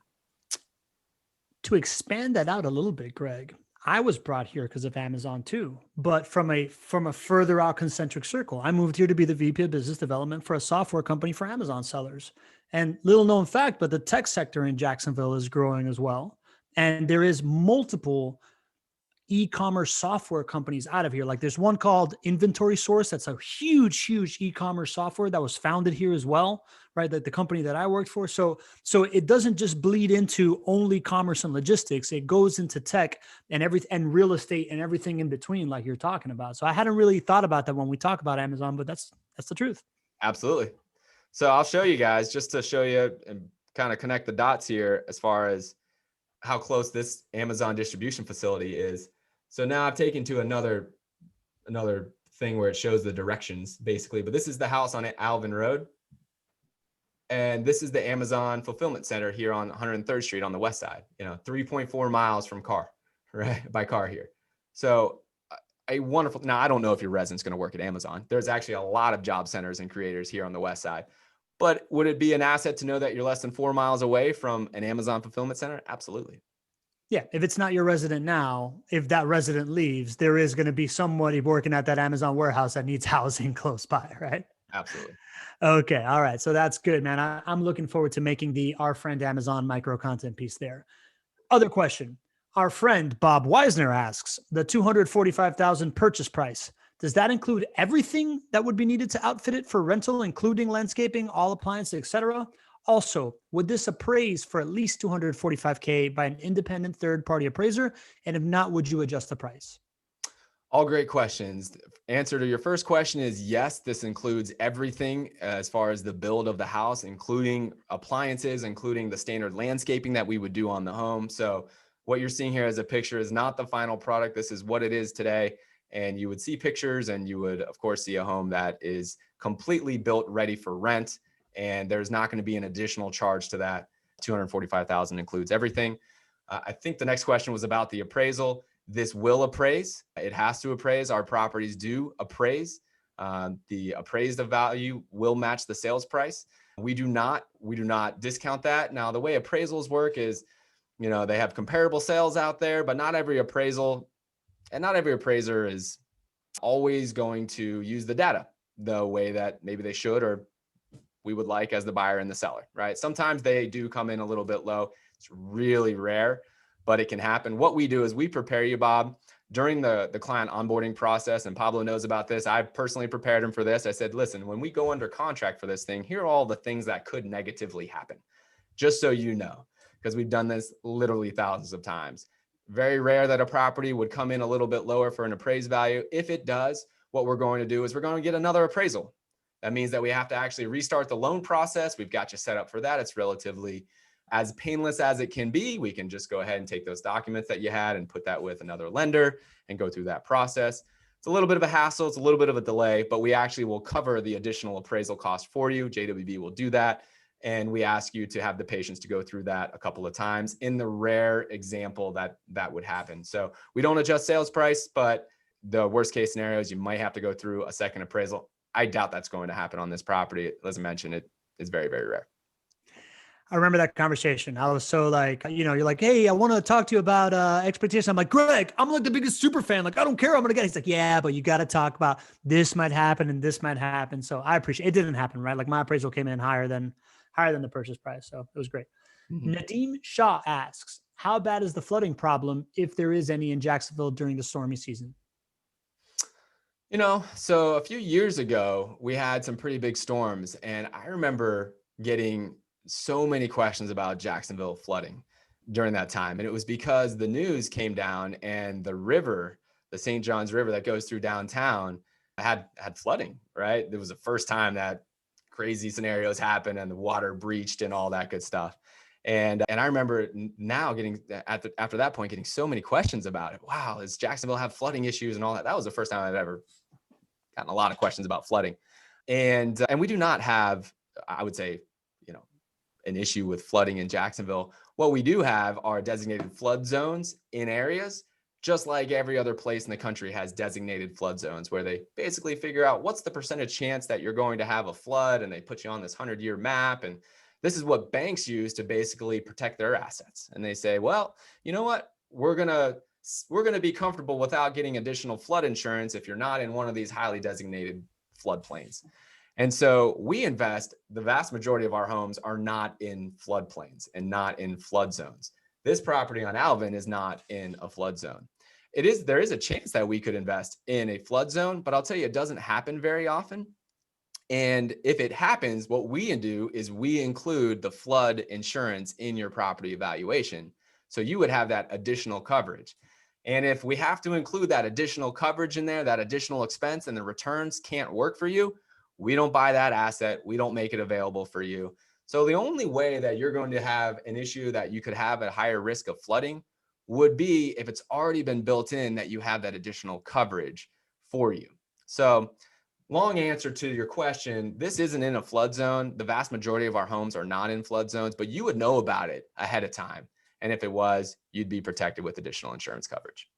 To expand that out a little bit, Greg, I was brought here because of Amazon too, but from a further out concentric circle. I moved here to be the VP of Business Development for a software company for Amazon sellers. And little known fact, but the tech sector in Jacksonville is growing as well. And there is multiple e-commerce software companies out of here. Like there's one called Inventory Source. That's a huge e-commerce software that was founded here as well, right? That the company that I worked for. So it doesn't just bleed into only commerce and logistics. It goes into tech and and real estate and everything in between, like you're talking about. So I hadn't really thought about that when we talk about Amazon, but that's the truth. Absolutely. So I'll show you guys just to show you and kind of connect the dots here as far as how close this Amazon distribution facility is. So now I've taken to another thing where it shows the directions basically, but this is the house on Alvin Road. And this is the Amazon fulfillment center here on 103rd Street on the west side, 3.4 miles from car, right? By car here. So a wonderful, now I don't know if your resident's going to work at Amazon. There's actually a lot of job centers and creators here on the west side. But would it be an asset to know that you're less than 4 miles away from an Amazon fulfillment center? Absolutely. Yeah. If it's not your resident now, if that resident leaves, there is going to be somebody working at that Amazon warehouse that needs housing close by, right? Absolutely. Okay. All right. So that's good, man. I'm looking forward to making the Our Friend Amazon micro content piece there. Other question. Our friend Bob Weisner asks, the $245,000 purchase price, does that include everything that would be needed to outfit it for rental, including landscaping, all appliances, etc.? Also, would this appraise for at least $245K by an independent third-party appraiser? And if not, would you adjust the price? All great questions. Answer to your first question is yes, this includes everything as far as the build of the house, including appliances, including the standard landscaping that we would do on the home. So what you're seeing here as a picture is not the final product. This is what it is today. And you would see pictures and you would, of course, see a home that is completely built, ready for rent. And there's not going to be an additional charge to that. $245,000 includes everything. I think the next question was about the appraisal. This will appraise. It has to appraise. Our properties do appraise. The appraised value will match the sales price. We do not discount that. Now, the way appraisals work is, they have comparable sales out there, but not every appraisal and not every appraiser is always going to use the data the way that maybe they should or we would like as the buyer and the seller, right? Sometimes they do come in a little bit low. It's really rare, but it can happen. What we do is we prepare you, Bob, during the client onboarding process, and Pablo knows about this. I personally prepared him for this. I said, listen, when we go under contract for this thing, here are all the things that could negatively happen, just so you know, because we've done this literally thousands of times. Very rare that a property would come in a little bit lower for an appraised value. If it does, what we're going to do is we're going to get another appraisal. That means that we have to actually restart the loan process. We've got you set up for that. It's relatively as painless as it can be. We can just go ahead and take those documents that you had and put that with another lender and go through that process. It's a little bit of a hassle. It's a little bit of a delay, but we actually will cover the additional appraisal cost for you. JWB will do that. And we ask you to have the patience to go through that a couple of times in the rare example that would happen. So we don't adjust sales price, but the worst case scenario is you might have to go through a second appraisal. I doubt that's going to happen on this property. As I mentioned, it is very, very rare. I remember that conversation. I was so like, you're like, hey, I want to talk to you about expectation. I'm like, Greg, I'm like the biggest super fan. Like, I don't care. I'm going to get it. He's like, yeah, but you got to talk about this might happen and this might happen. So I appreciate it. Didn't happen, right? Like my appraisal came in higher than the purchase price. So it was great. Mm-hmm. Nadeem Shah asks, how bad is the flooding problem, if there is any, in Jacksonville during the stormy season? So a few years ago, we had some pretty big storms, and I remember getting so many questions about Jacksonville flooding during that time. And it was because the news came down and the river, the St. Johns River that goes through downtown, had flooding, right? It was the first time that crazy scenarios happened and the water breached and all that good stuff. And I remember now after that point, getting so many questions about it. Wow, does Jacksonville have flooding issues and all that? That was the first time I've ever gotten a lot of questions about flooding. And we do not have, I would say, an issue with flooding in Jacksonville. What we do have are designated flood zones in areas, just like every other place in the country has designated flood zones, where they basically figure out what's the percentage chance that you're going to have a flood, and they put you on this 100-year map. And this is what banks use to basically protect their assets. And they say, well, you know what? We're going to be comfortable without getting additional flood insurance if you're not in one of these highly designated floodplains. And so we invest, the vast majority of our homes are not in floodplains and not in flood zones. This property on Alvin is not in a flood zone. There is a chance that we could invest in a flood zone, but I'll tell you, it doesn't happen very often. And if it happens, what we do is we include the flood insurance in your property evaluation. So you would have that additional coverage. And if we have to include that additional coverage in there, that additional expense, and the returns can't work for you, we don't buy that asset. We don't make it available for you. So the only way that you're going to have an issue that you could have a higher risk of flooding would be if it's already been built in that you have that additional coverage for you. So long answer to your question, this isn't in a flood zone. The vast majority of our homes are not in flood zones, but you would know about it ahead of time. And if it was, you'd be protected with additional insurance coverage.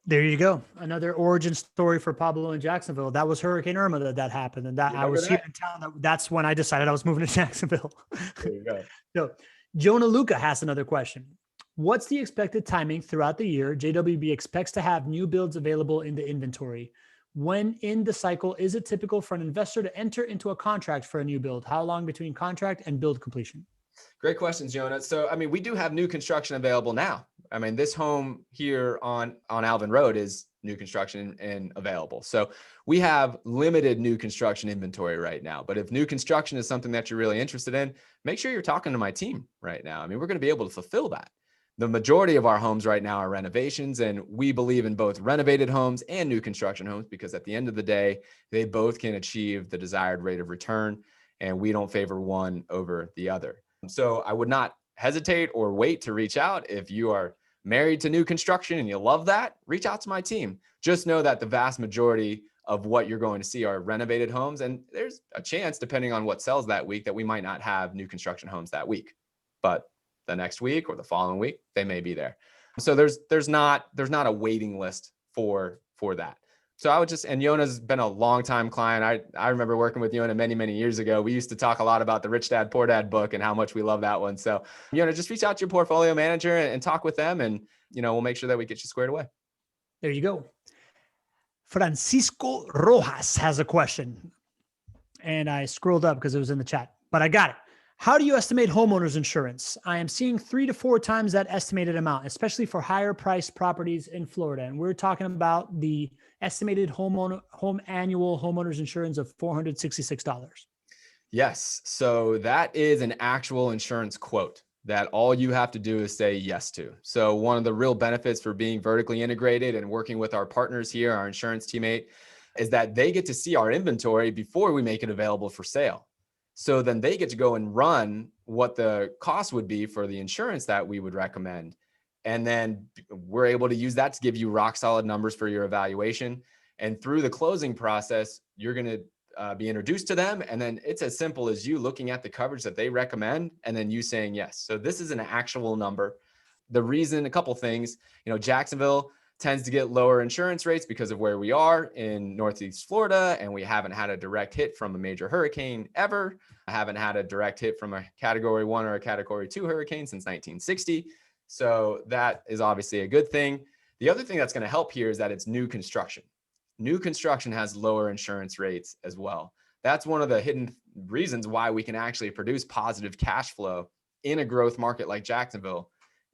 There you go. Another origin story for Pablo in Jacksonville. That was Hurricane Irma that happened. And that I was here in town. That's when I decided I was moving to Jacksonville. There you go. So Jonah Luca has another question. What's the expected timing throughout the year JWB expects to have new builds available in the inventory? When in the cycle is it typical for an investor to enter into a contract for a new build? How long between contract and build completion? Great questions, Jonah. So, we do have new construction available now. This home here on Alvin Road is new construction and available. So we have limited new construction inventory right now. But if new construction is something that you're really interested in, make sure you're talking to my team right now. We're going to be able to fulfill that. The majority of our homes right now are renovations, and we believe in both renovated homes and new construction homes because at the end of the day, they both can achieve the desired rate of return, and we don't favor one over the other. So I would not hesitate or wait to reach out. If you are married to new construction and you love that, reach out to my team. Just know that the vast majority of what you're going to see are renovated homes, and there's a chance, depending on what sells that week, that we might not have new construction homes that week. But the next week or the following week, they may be there. So there's not a waiting list for that. So I would just, and Yona's been a longtime client. I remember working with Yona many, many years ago. We used to talk a lot about the Rich Dad, Poor Dad book and how much we love that one. So Yona, just reach out to your portfolio manager and talk with them, and we'll make sure that we get you squared away. There you go. Francisco Rojas has a question, and I scrolled up because it was in the chat, but I got it. How do you estimate homeowners insurance? I am seeing 3 to 4 times that estimated amount, especially for higher priced properties in Florida. And we're talking about the estimated home annual homeowners insurance of $466. Yes. So that is an actual insurance quote that all you have to do is say yes to. So one of the real benefits for being vertically integrated and working with our partners here, our insurance teammate, is that they get to see our inventory before we make it available for sale. So then they get to go and run what the cost would be for the insurance that we would recommend. And then we're able to use that to give you rock solid numbers for your evaluation. And through the closing process, you're going to be introduced to them. And then it's as simple as you looking at the coverage that they recommend and then you saying yes. So this is an actual number. The reason, a couple things, Jacksonville tends to get lower insurance rates because of where we are in Northeast Florida, and we haven't had a direct hit from a major hurricane ever. I haven't had a direct hit from a Category 1 or a Category 2 hurricane since 1960. So that is obviously a good thing. The other thing that's going to help here is that it's new construction. New construction has lower insurance rates as well. That's one of the hidden reasons why we can actually produce positive cash flow in a growth market like Jacksonville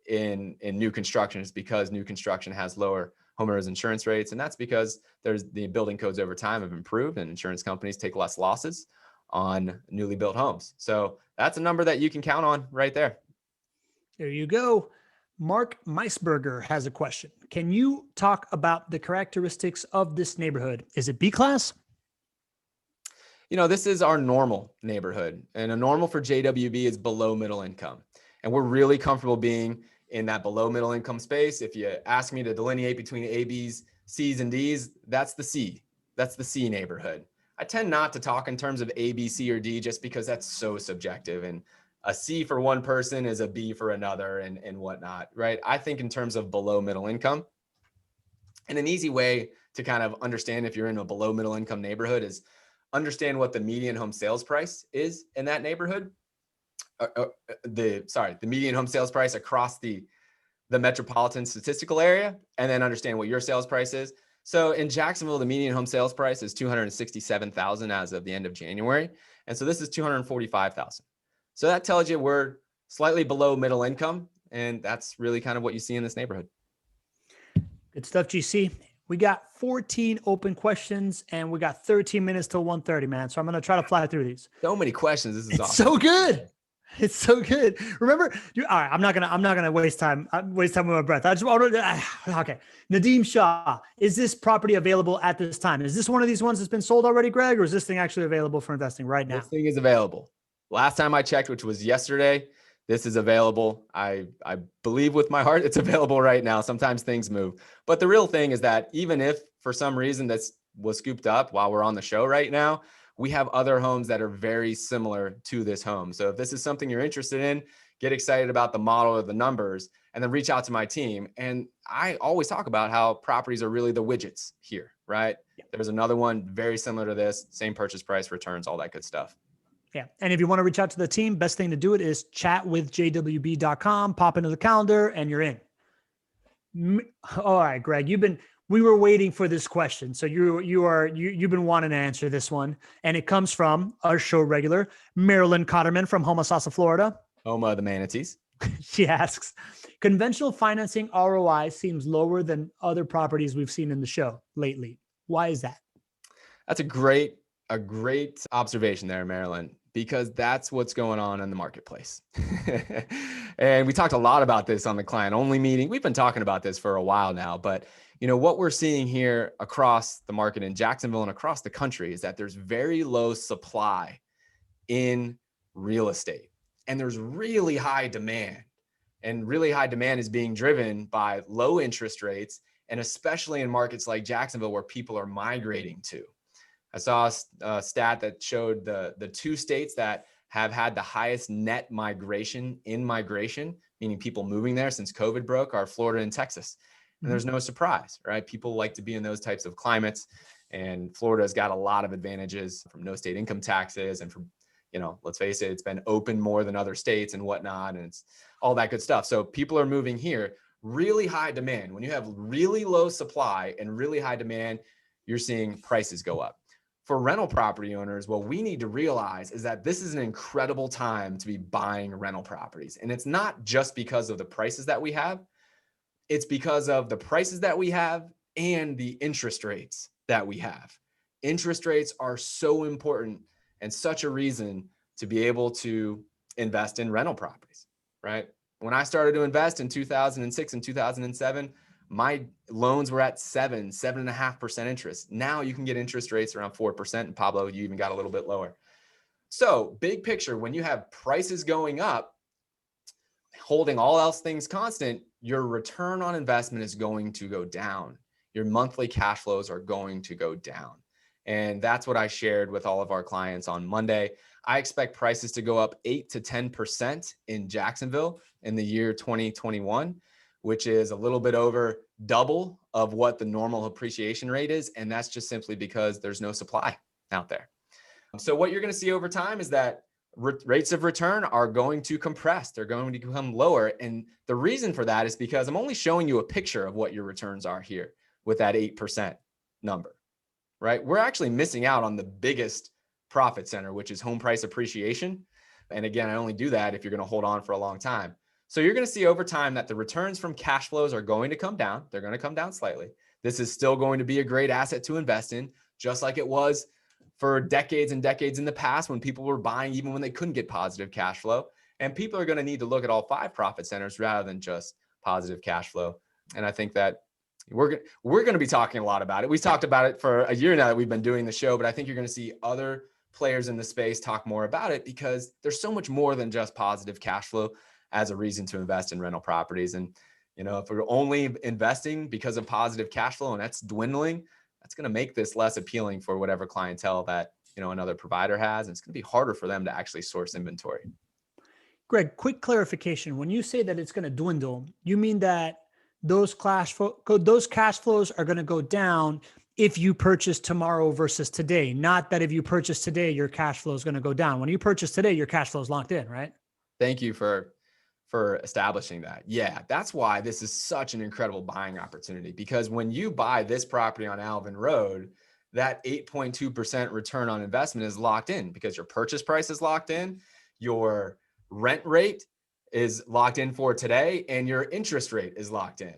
in new construction, is because new construction has lower homeowners insurance rates. And that's because the building codes over time have improved and insurance companies take less losses on newly built homes. So that's a number that you can count on right there. There you go. Mark Meisberger has a question. Can you talk about the characteristics of this neighborhood? Is it B class? This is our normal neighborhood, and a normal for JWB is below middle income. And we're really comfortable being in that below middle income space. If you ask me to delineate between A, B's, C's, and D's, that's the C. That's the C neighborhood. I tend not to talk in terms of A, B, C, or D just because that's so subjective. And a C for one person is a B for another and whatnot, right? I think in terms of below middle income. And an easy way to kind of understand if you're in a below middle income neighborhood is understand what the median home sales price is in that neighborhood. The median home sales price across the metropolitan statistical area, and then understand what your sales price is. So in Jacksonville, the median home sales price is $267,000 as of the end of January. And so this is $245,000. So that tells you we're slightly below middle income. And that's really kind of what you see in this neighborhood. Good stuff, GC. We got 14 open questions and we got 13 minutes till 1:30, man. So I'm going to try to fly through these. So many questions. This is awesome. So good. It's so good. Remember, all right, I'm not gonna waste time with my breath. I just want to, okay. Nadeem Shah, is this property available at this time? Is this one of these ones that's been sold already, Greg, or is this thing actually available for investing right now? This thing is available. Last time I checked, which was yesterday, this is available. I believe with my heart it's available right now. Sometimes things move. But the real thing is that even if for some reason this was scooped up while we're on the show right now, we have other homes that are very similar to this home. So if this is something you're interested in, get excited about the model or the numbers, and then reach out to my team. And I always talk about how properties are really the widgets here, right? Yeah. There's another one very similar to this, same purchase price, returns, all that good stuff. Yeah. And if you want to reach out to the team, best thing to do it is chat with jwb.com, pop into the calendar, and you're in. All right, Greg, we were waiting for this question. So you've been wanting to answer this one. And it comes from our show regular, Marilyn Cotterman from Homosassa, Florida. Home of the Manatees. She asks, conventional financing ROI seems lower than other properties we've seen in the show lately. Why is that? That's a great observation there, Marilyn, because that's what's going on in the marketplace. And we talked a lot about this on the client only meeting. We've been talking about this for a while now, but what we're seeing here across the market in Jacksonville and across the country is that there's very low supply in real estate, and there's really high demand. And really high demand is being driven by low interest rates, and especially in markets like Jacksonville where people are migrating to. I saw a stat that showed the two states that have had the highest net migration, meaning people moving there since COVID broke, are Florida and Texas. And there's no surprise, right? People like to be in those types of climates. And Florida's got a lot of advantages from no state income taxes and from, let's face it, it's been open more than other states and whatnot. And it's all that good stuff. So people are moving here, really high demand. When you have really low supply and really high demand, you're seeing prices go up. For rental property owners, what we need to realize is that this is an incredible time to be buying rental properties. And it's not just because of the prices that we have. It's because of the prices that we have and the interest rates that we have. Interest rates are so important and such a reason to be able to invest in rental properties, right? When I started to invest in 2006 and 2007, my loans were at 7.5% interest. Now you can get interest rates around 4%. And Pablo, you even got a little bit lower. So big picture, when you have prices going up, holding all else things constant, your return on investment is going to go down. Your monthly cash flows are going to go down. And that's what I shared with all of our clients on Monday. I expect prices to go up 8 to 10% in Jacksonville in the year 2021, which is a little bit over double of what the normal appreciation rate is. And that's just simply because there's no supply out there. So what you're going to see over time is that rates of return are going to compress. They're going to become lower. And the reason for that is because I'm only showing you a picture of what your returns are here with that 8% number, right? We're actually missing out on the biggest profit center, which is home price appreciation. And again, I only do that if you're going to hold on for a long time. So you're going to see over time that the returns from cash flows are going to come down. They're going to come down slightly. This is still going to be a great asset to invest in, just like it was for decades and decades in the past when people were buying even when they couldn't get positive cash flow. And people are going to need to look at all 5 profit centers rather than just positive cash flow. And I think that we're going to be talking a lot about it. We've talked about it for a year now that we've been doing the show, but I think you're going to see other players in the space talk more about it because there's so much more than just positive cash flow as a reason to invest in rental properties. And, if we're only investing because of positive cash flow and that's dwindling, that's going to make this less appealing for whatever clientele that, another provider has. And it's going to be harder for them to actually source inventory. Greg, quick clarification. When you say that it's going to dwindle, you mean that those cash flows are going to go down if you purchase tomorrow versus today, not that if you purchase today, your cash flow is going to go down. When you purchase today, your cash flow is locked in, right? Thank you for establishing that. Yeah, that's why this is such an incredible buying opportunity, because when you buy this property on Alvin Road, that 8.2% return on investment is locked in because your purchase price is locked in, your rent rate is locked in for today, and your interest rate is locked in.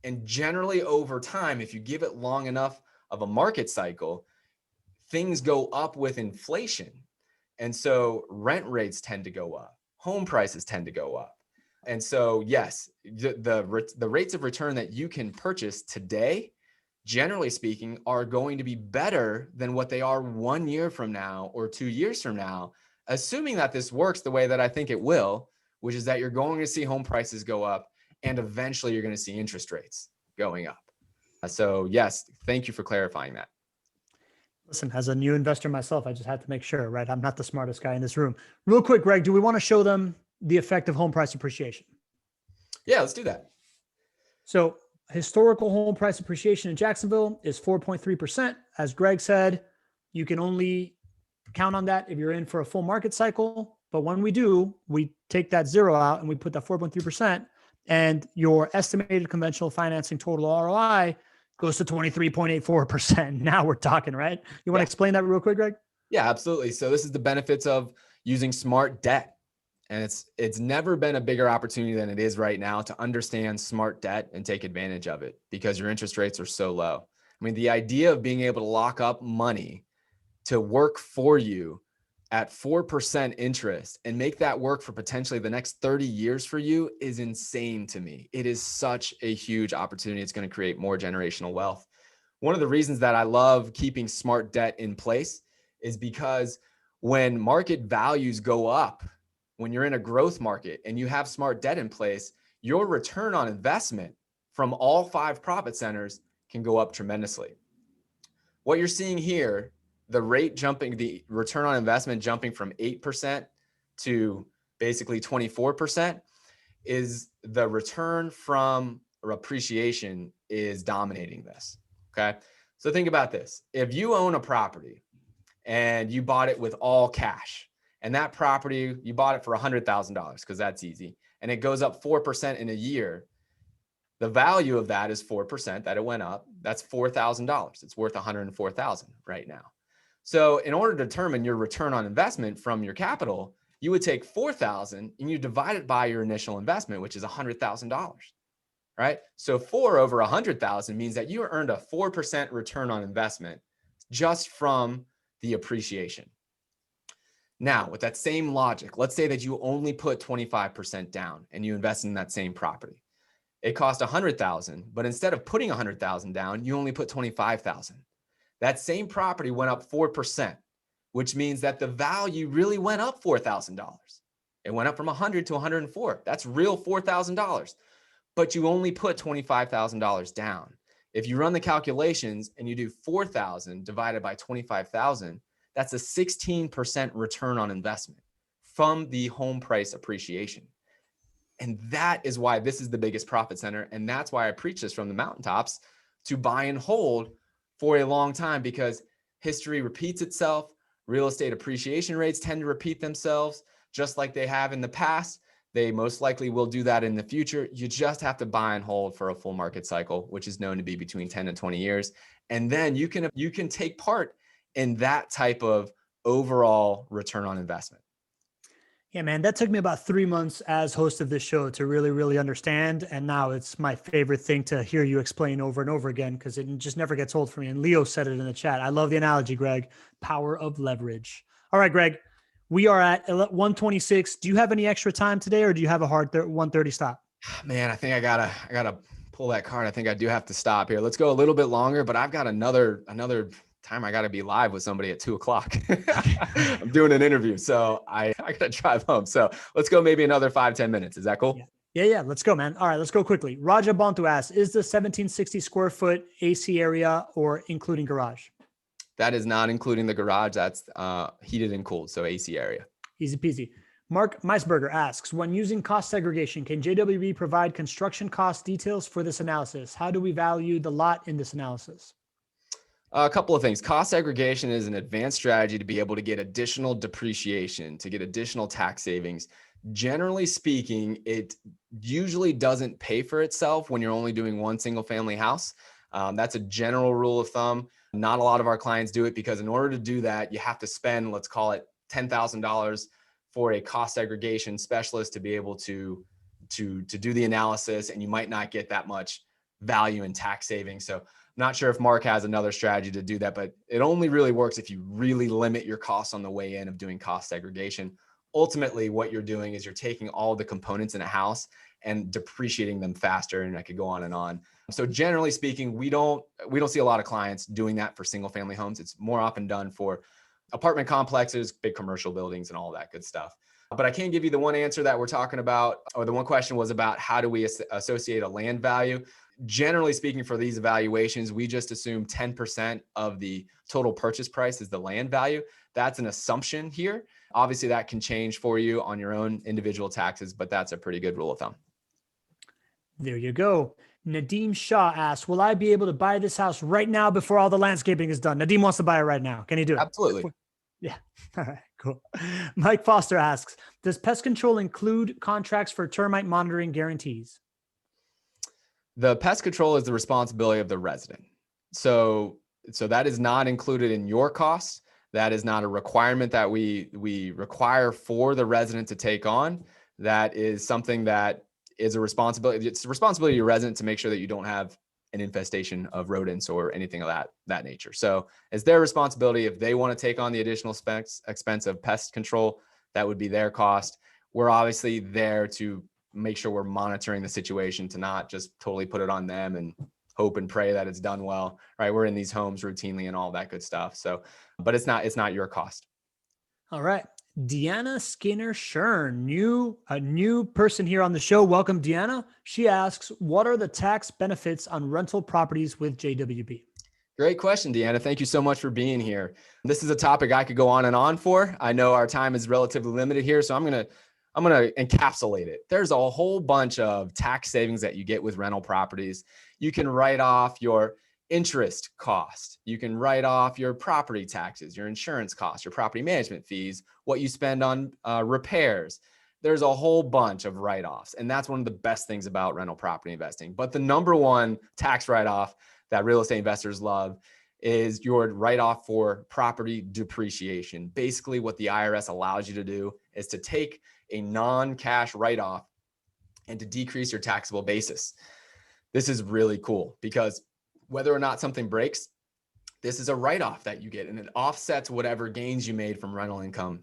And generally over time, if you give it long enough of a market cycle, things go up with inflation. And so rent rates tend to go up, home prices tend to go up. And so, yes, the rates of return that you can purchase today, generally speaking, are going to be better than what they are 1 year from now or 2 years from now, assuming that this works the way that I think it will, which is that you're going to see home prices go up and eventually you're going to see interest rates going up. So yes, thank you for clarifying that. Listen, as a new investor myself, I just had to make sure, right? I'm not the smartest guy in this room. Real quick, Greg, do we want to show them the effect of home price appreciation? Yeah, let's do that. So historical home price appreciation in Jacksonville is 4.3%. As Greg said, you can only count on that if you're in for a full market cycle. But when we do, we take that zero out and we put that 4.3%, and your estimated conventional financing total ROI goes to 23.84%. Now we're talking, right? You want to explain that real quick, Greg? Yeah, absolutely. So this is the benefits of using smart debt. And it's never been a bigger opportunity than it is right now to understand smart debt and take advantage of it because your interest rates are so low. I mean, the idea of being able to lock up money to work for you at 4% interest and make that work for potentially the next 30 years for you is insane to me. It is such a huge opportunity. It's going to create more generational wealth. One of the reasons that I love keeping smart debt in place is because when market values go up, when you're in a growth market and you have smart debt in place, your return on investment from all 5 profit centers can go up tremendously. What you're seeing here, the rate jumping, the return on investment jumping from 8% to basically 24%, is the return from appreciation is dominating this. Okay. So think about this. If you own a property and you bought it with all cash, and that property, you bought it for $100,000 because that's easy, and it goes up 4% in a year, the value of that is 4% that it went up. That's $4,000. It's worth $104,000 right now. So in order to determine your return on investment from your capital, you would take $4,000 and you divide it by your initial investment, which is $100,000, right? So 4 over 100,000 means that you earned a 4% return on investment just from the appreciation. Now, with that same logic, let's say that you only put 25% down and you invest in that same property. It cost $100,000, but instead of putting $100,000 down, you only put $25,000. That same property went up 4%, which means that the value really went up $4,000. It went up from 100 to 104. That's real $4,000, but you only put $25,000 down. If you run the calculations and you do 4,000 divided by 25,000, that's a 16% return on investment from the home price appreciation. And that is why this is the biggest profit center. And that's why I preach this from the mountaintops, to buy and hold for a long time, because history repeats itself. Real estate appreciation rates tend to repeat themselves just like they have in the past. They most likely will do that in the future. You just have to buy and hold for a full market cycle, which is known to be between 10 and 20 years. And then you can take part in that type of overall return on investment. Yeah, man, that took me about 3 months as host of this show to really, really understand. And now it's my favorite thing to hear you explain over and over again, because it just never gets old for me. And Leo said it in the chat. I love the analogy, Greg. Power of leverage. All right, Greg, we are at 126. Do you have any extra time today, or do you have a hard 130 stop? Man, I think I gotta pull that card. I think I do have to stop here. Let's go a little bit longer, but I've got another time I got to be live with somebody at 2:00. I'm doing an interview, so I got to drive home. So let's go maybe another 5-10 minutes. Is that cool? Yeah. Let's go, man. All right, let's go quickly. Raja Bantu asks, is the 1760 square foot AC area or including garage? That is not including the garage. That's heated and cooled. So AC area. Easy peasy. Mark Meisberger asks, when using cost segregation, can JWB provide construction cost details for this analysis? How do we value the lot in this analysis? A couple of things. Cost segregation is an advanced strategy to be able to get additional depreciation, to get additional tax savings. Generally speaking, it usually doesn't pay for itself when you're only doing one single family house. That's a general rule of thumb. Not a lot of our clients do it because in order to do that, you have to spend, let's call it $10,000 for a cost segregation specialist to be able to do the analysis, and you might not get that much value in tax savings. So not sure if Mark has another strategy to do that, but it only really works if you really limit your costs on the way in of doing cost segregation. Ultimately, what you're doing is you're taking all the components in a house and depreciating them faster, and I could go on and on. So generally speaking, we don't see a lot of clients doing that for single family homes. It's more often done for apartment complexes, big commercial buildings, and all that good stuff. But I can't give you the one answer that we're talking about, or the one question was about how do we associate a land value. Generally speaking, for these evaluations, we just assume 10% of the total purchase price is the land value. That's an assumption here. Obviously, that can change for you on your own individual taxes, but that's a pretty good rule of thumb. There you go. Nadeem Shah asks, will I be able to buy this house right now before all the landscaping is done? Nadeem wants to buy it right now. Can he do it? Absolutely. Yeah. All right, cool. Mike Foster asks, does pest control include contracts for termite monitoring guarantees? The pest control is the responsibility of the resident. So that is not included in your costs. That is not a requirement that we require for the resident to take on. That is something that is a responsibility. It's the responsibility of your resident to make sure that you don't have an infestation of rodents or anything of that nature. So it's their responsibility. If they want to take on the additional expense of pest control, that would be their cost. We're obviously there to make sure we're monitoring the situation, to not just totally put it on them and hope and pray that it's done well, right? We're in these homes routinely and all that good stuff. So, but it's not your cost. All right. Deanna Skinner Shern, a new person here on the show. Welcome, Deanna. She asks, what are the tax benefits on rental properties with JWB? Great question, Deanna. Thank you so much for being here. This is a topic I could go on and on for. I know our time is relatively limited here, so I'm going to encapsulate it. There's a whole bunch of tax savings that you get with rental properties. You can write off your interest cost. You can write off your property taxes, your insurance costs, your property management fees, what you spend on repairs. There's a whole bunch of write-offs, and that's one of the best things about rental property investing. But the number one tax write-off that real estate investors love is your write-off for property depreciation. Basically, what the IRS allows you to do is to take a non-cash write-off and to decrease your taxable basis. This is really cool because whether or not something breaks, this is a write-off that you get, and it offsets whatever gains you made from rental income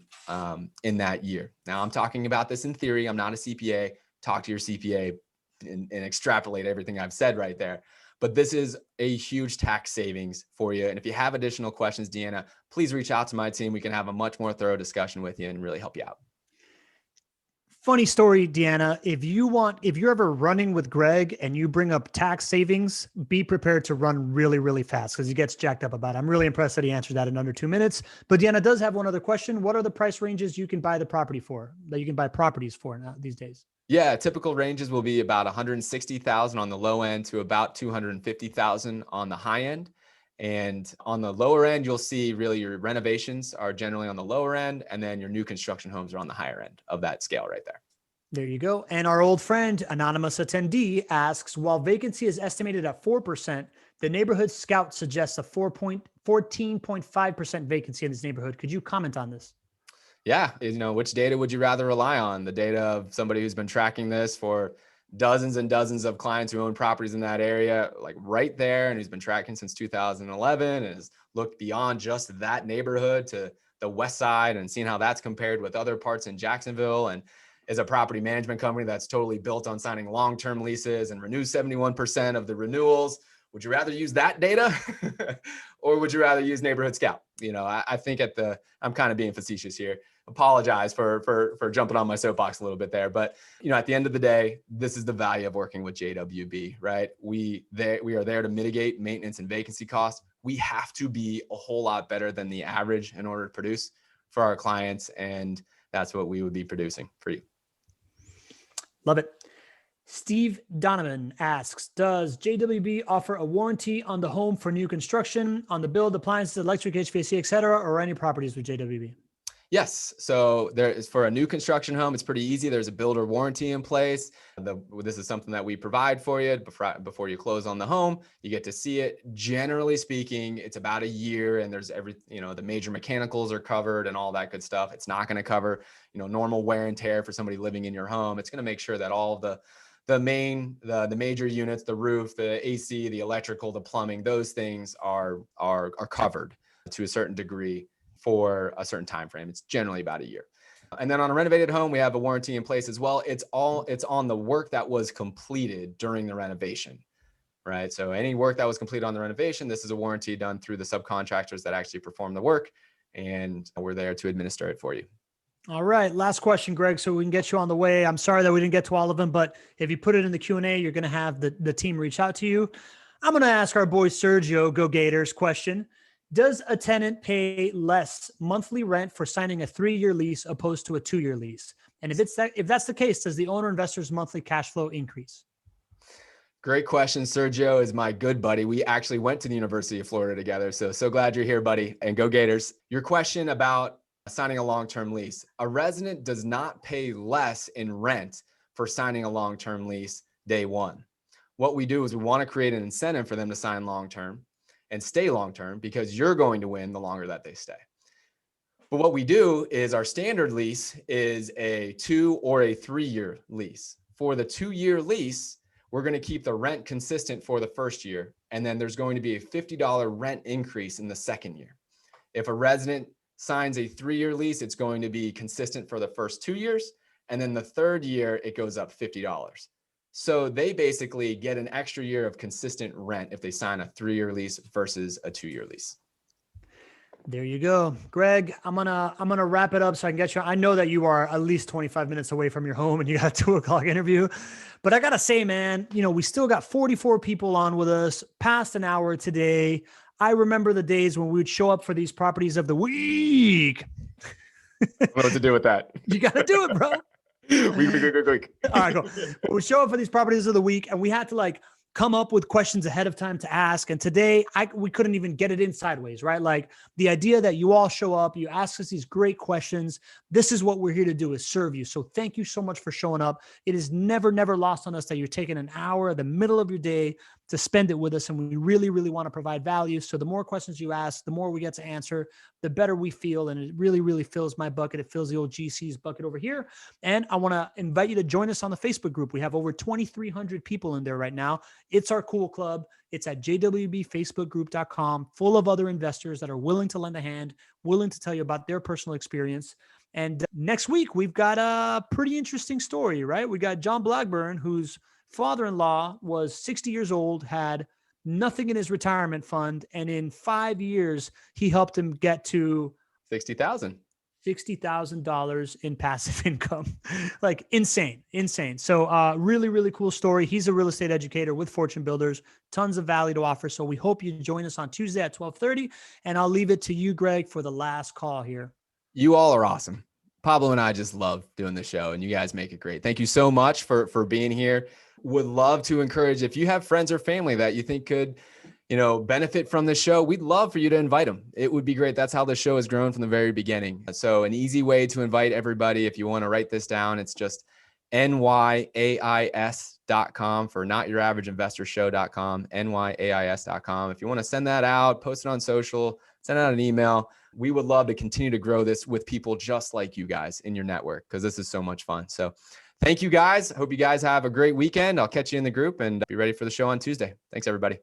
in that year. Now, I'm talking about this in theory. I'm not a CPA. Talk to your CPA and extrapolate everything I've said right there. But this is a huge tax savings for you. And if you have additional questions, Deanna, please reach out to my team. We can have a much more thorough discussion with you and really help you out. Funny story, Deanna. If you're ever running with Gregg and you bring up tax savings, be prepared to run really, really fast because he gets jacked up about it. I'm really impressed that he answered that in under 2 minutes. But Deanna does have one other question. What are the price ranges you can buy properties for now these days? Yeah, typical ranges will be about 160,000 on the low end to about 250,000 on the high end. And on the lower end, you'll see really your renovations are generally on the lower end, and then your new construction homes are on the higher end of that scale right there. There you go. And our old friend, anonymous attendee, asks, while vacancy is estimated at 4%, the neighborhood scout suggests a 14.5% vacancy in this neighborhood. Could you comment on this? Yeah, which data would you rather rely on? The data of somebody who's been tracking this for dozens and dozens of clients who own properties in that area, like right there, and who's been tracking since 2011 and has looked beyond just that neighborhood to the west side and seen how that's compared with other parts in Jacksonville, and is a property management company that's totally built on signing long-term leases and renews 71% of the renewals. Would you rather use that data or would you rather use Neighborhood Scout? I think I'm kind of being facetious here. Apologize for jumping on my soapbox a little bit there. But, at the end of the day, this is the value of working with JWB, right? We are there to mitigate maintenance and vacancy costs. We have to be a whole lot better than the average in order to produce for our clients. And that's what we would be producing for you. Love it. Steve Donovan asks, does JWB offer a warranty on the home for new construction, on the build, appliances, electric, HVAC, et cetera, or any properties with JWB? Yes. So there is, for a new construction home, it's pretty easy. There's a builder warranty in place. This is something that we provide for you before you close on the home. You get to see it. Generally speaking, it's about a year, and there's the major mechanicals are covered and all that good stuff. It's not going to cover, normal wear and tear for somebody living in your home. It's going to make sure that all of the major units, the roof, the AC, the electrical, the plumbing, those things are covered to a certain degree for a certain time frame. It's generally about a year. And then on a renovated home, we have a warranty in place as well. It's on the work that was completed during the renovation, right? So any work that was completed on the renovation, this is a warranty done through the subcontractors that actually perform the work. and we're there to administer it for you. All right. Last question, Greg, so we can get you on the way. I'm sorry that we didn't get to all of them, but if you put it in the Q&A, you're going to have the team reach out to you. I'm going to ask our boy Sergio, Go Gators, question. Does a tenant pay less monthly rent for signing a 3-year lease opposed to a 2-year lease? And if that's the case, does the owner investor's monthly cash flow increase? Great question. Sergio is my good buddy. We actually went to the University of Florida together. So glad you're here, buddy, and go Gators. Your question about signing a long-term lease. A resident does not pay less in rent for signing a long-term lease day one. What we do is we want to create an incentive for them to sign long-term and stay long-term because you're going to win the longer that they stay. But what we do is our standard lease is a 2 or a 3-year lease. For the 2-year lease, we're going to keep the rent consistent for the first year. And then there's going to be a $50 rent increase in the second year. If a resident signs a 3-year lease, it's going to be consistent for the first 2 years. And then the third year, it goes up $50. So they basically get an extra year of consistent rent if they sign a 3-year lease versus a 2-year lease. There you go. Greg, I'm gonna wrap it up so I can get you. I know that you are at least 25 minutes away from your home and you got a 2:00 interview, but I gotta say, man, we still got 44 people on with us, past an hour today. I remember the days when we would show up for these properties of the week. What to do with that? You got to do it, bro. Week. All right, go. We show up for these properties of the week, and we had to come up with questions ahead of time to ask. And today we couldn't even get it in sideways, right? Like the idea that you all show up, you ask us these great questions. This is what we're here to do, is serve you. So thank you so much for showing up. It is never, never lost on us that you're taking an hour, the middle of your day, to spend it with us. And we really, really want to provide value. So the more questions you ask, the more we get to answer, the better we feel. And it really, really fills my bucket. It fills the old GC's bucket over here. And I want to invite you to join us on the Facebook group. We have over 2,300 people in there right now. It's our cool club. It's at jwbfacebookgroup.com, full of other investors that are willing to lend a hand, willing to tell you about their personal experience. And next week, we've got a pretty interesting story, right? We got John Blackburn, whose father-in-law was 60 years old, had nothing in his retirement fund. And in 5 years, he helped him get to $60,000 in passive income. Like insane. So really, really cool story. He's a real estate educator with Fortune Builders, tons of value to offer. So we hope you join us on Tuesday at 12:30. And I'll leave it to you, Greg, for the last call here. You all are awesome. Pablo and I just love doing the show, and you guys make it great. Thank you so much for being here. Would love to encourage, if you have friends or family that you think could, benefit from the show, we'd love for you to invite them. It would be great. That's how the show has grown from the very beginning. So an easy way to invite everybody, if you want to write this down, it's just nyais.com for notyouravageinvestorshow.com, nyais.com. If you want to send that out, post it on social, send out an email. We would love to continue to grow this with people just like you guys in your network, because this is so much fun. So thank you guys. Hope you guys have a great weekend. I'll catch you in the group and be ready for the show on Tuesday. Thanks, everybody.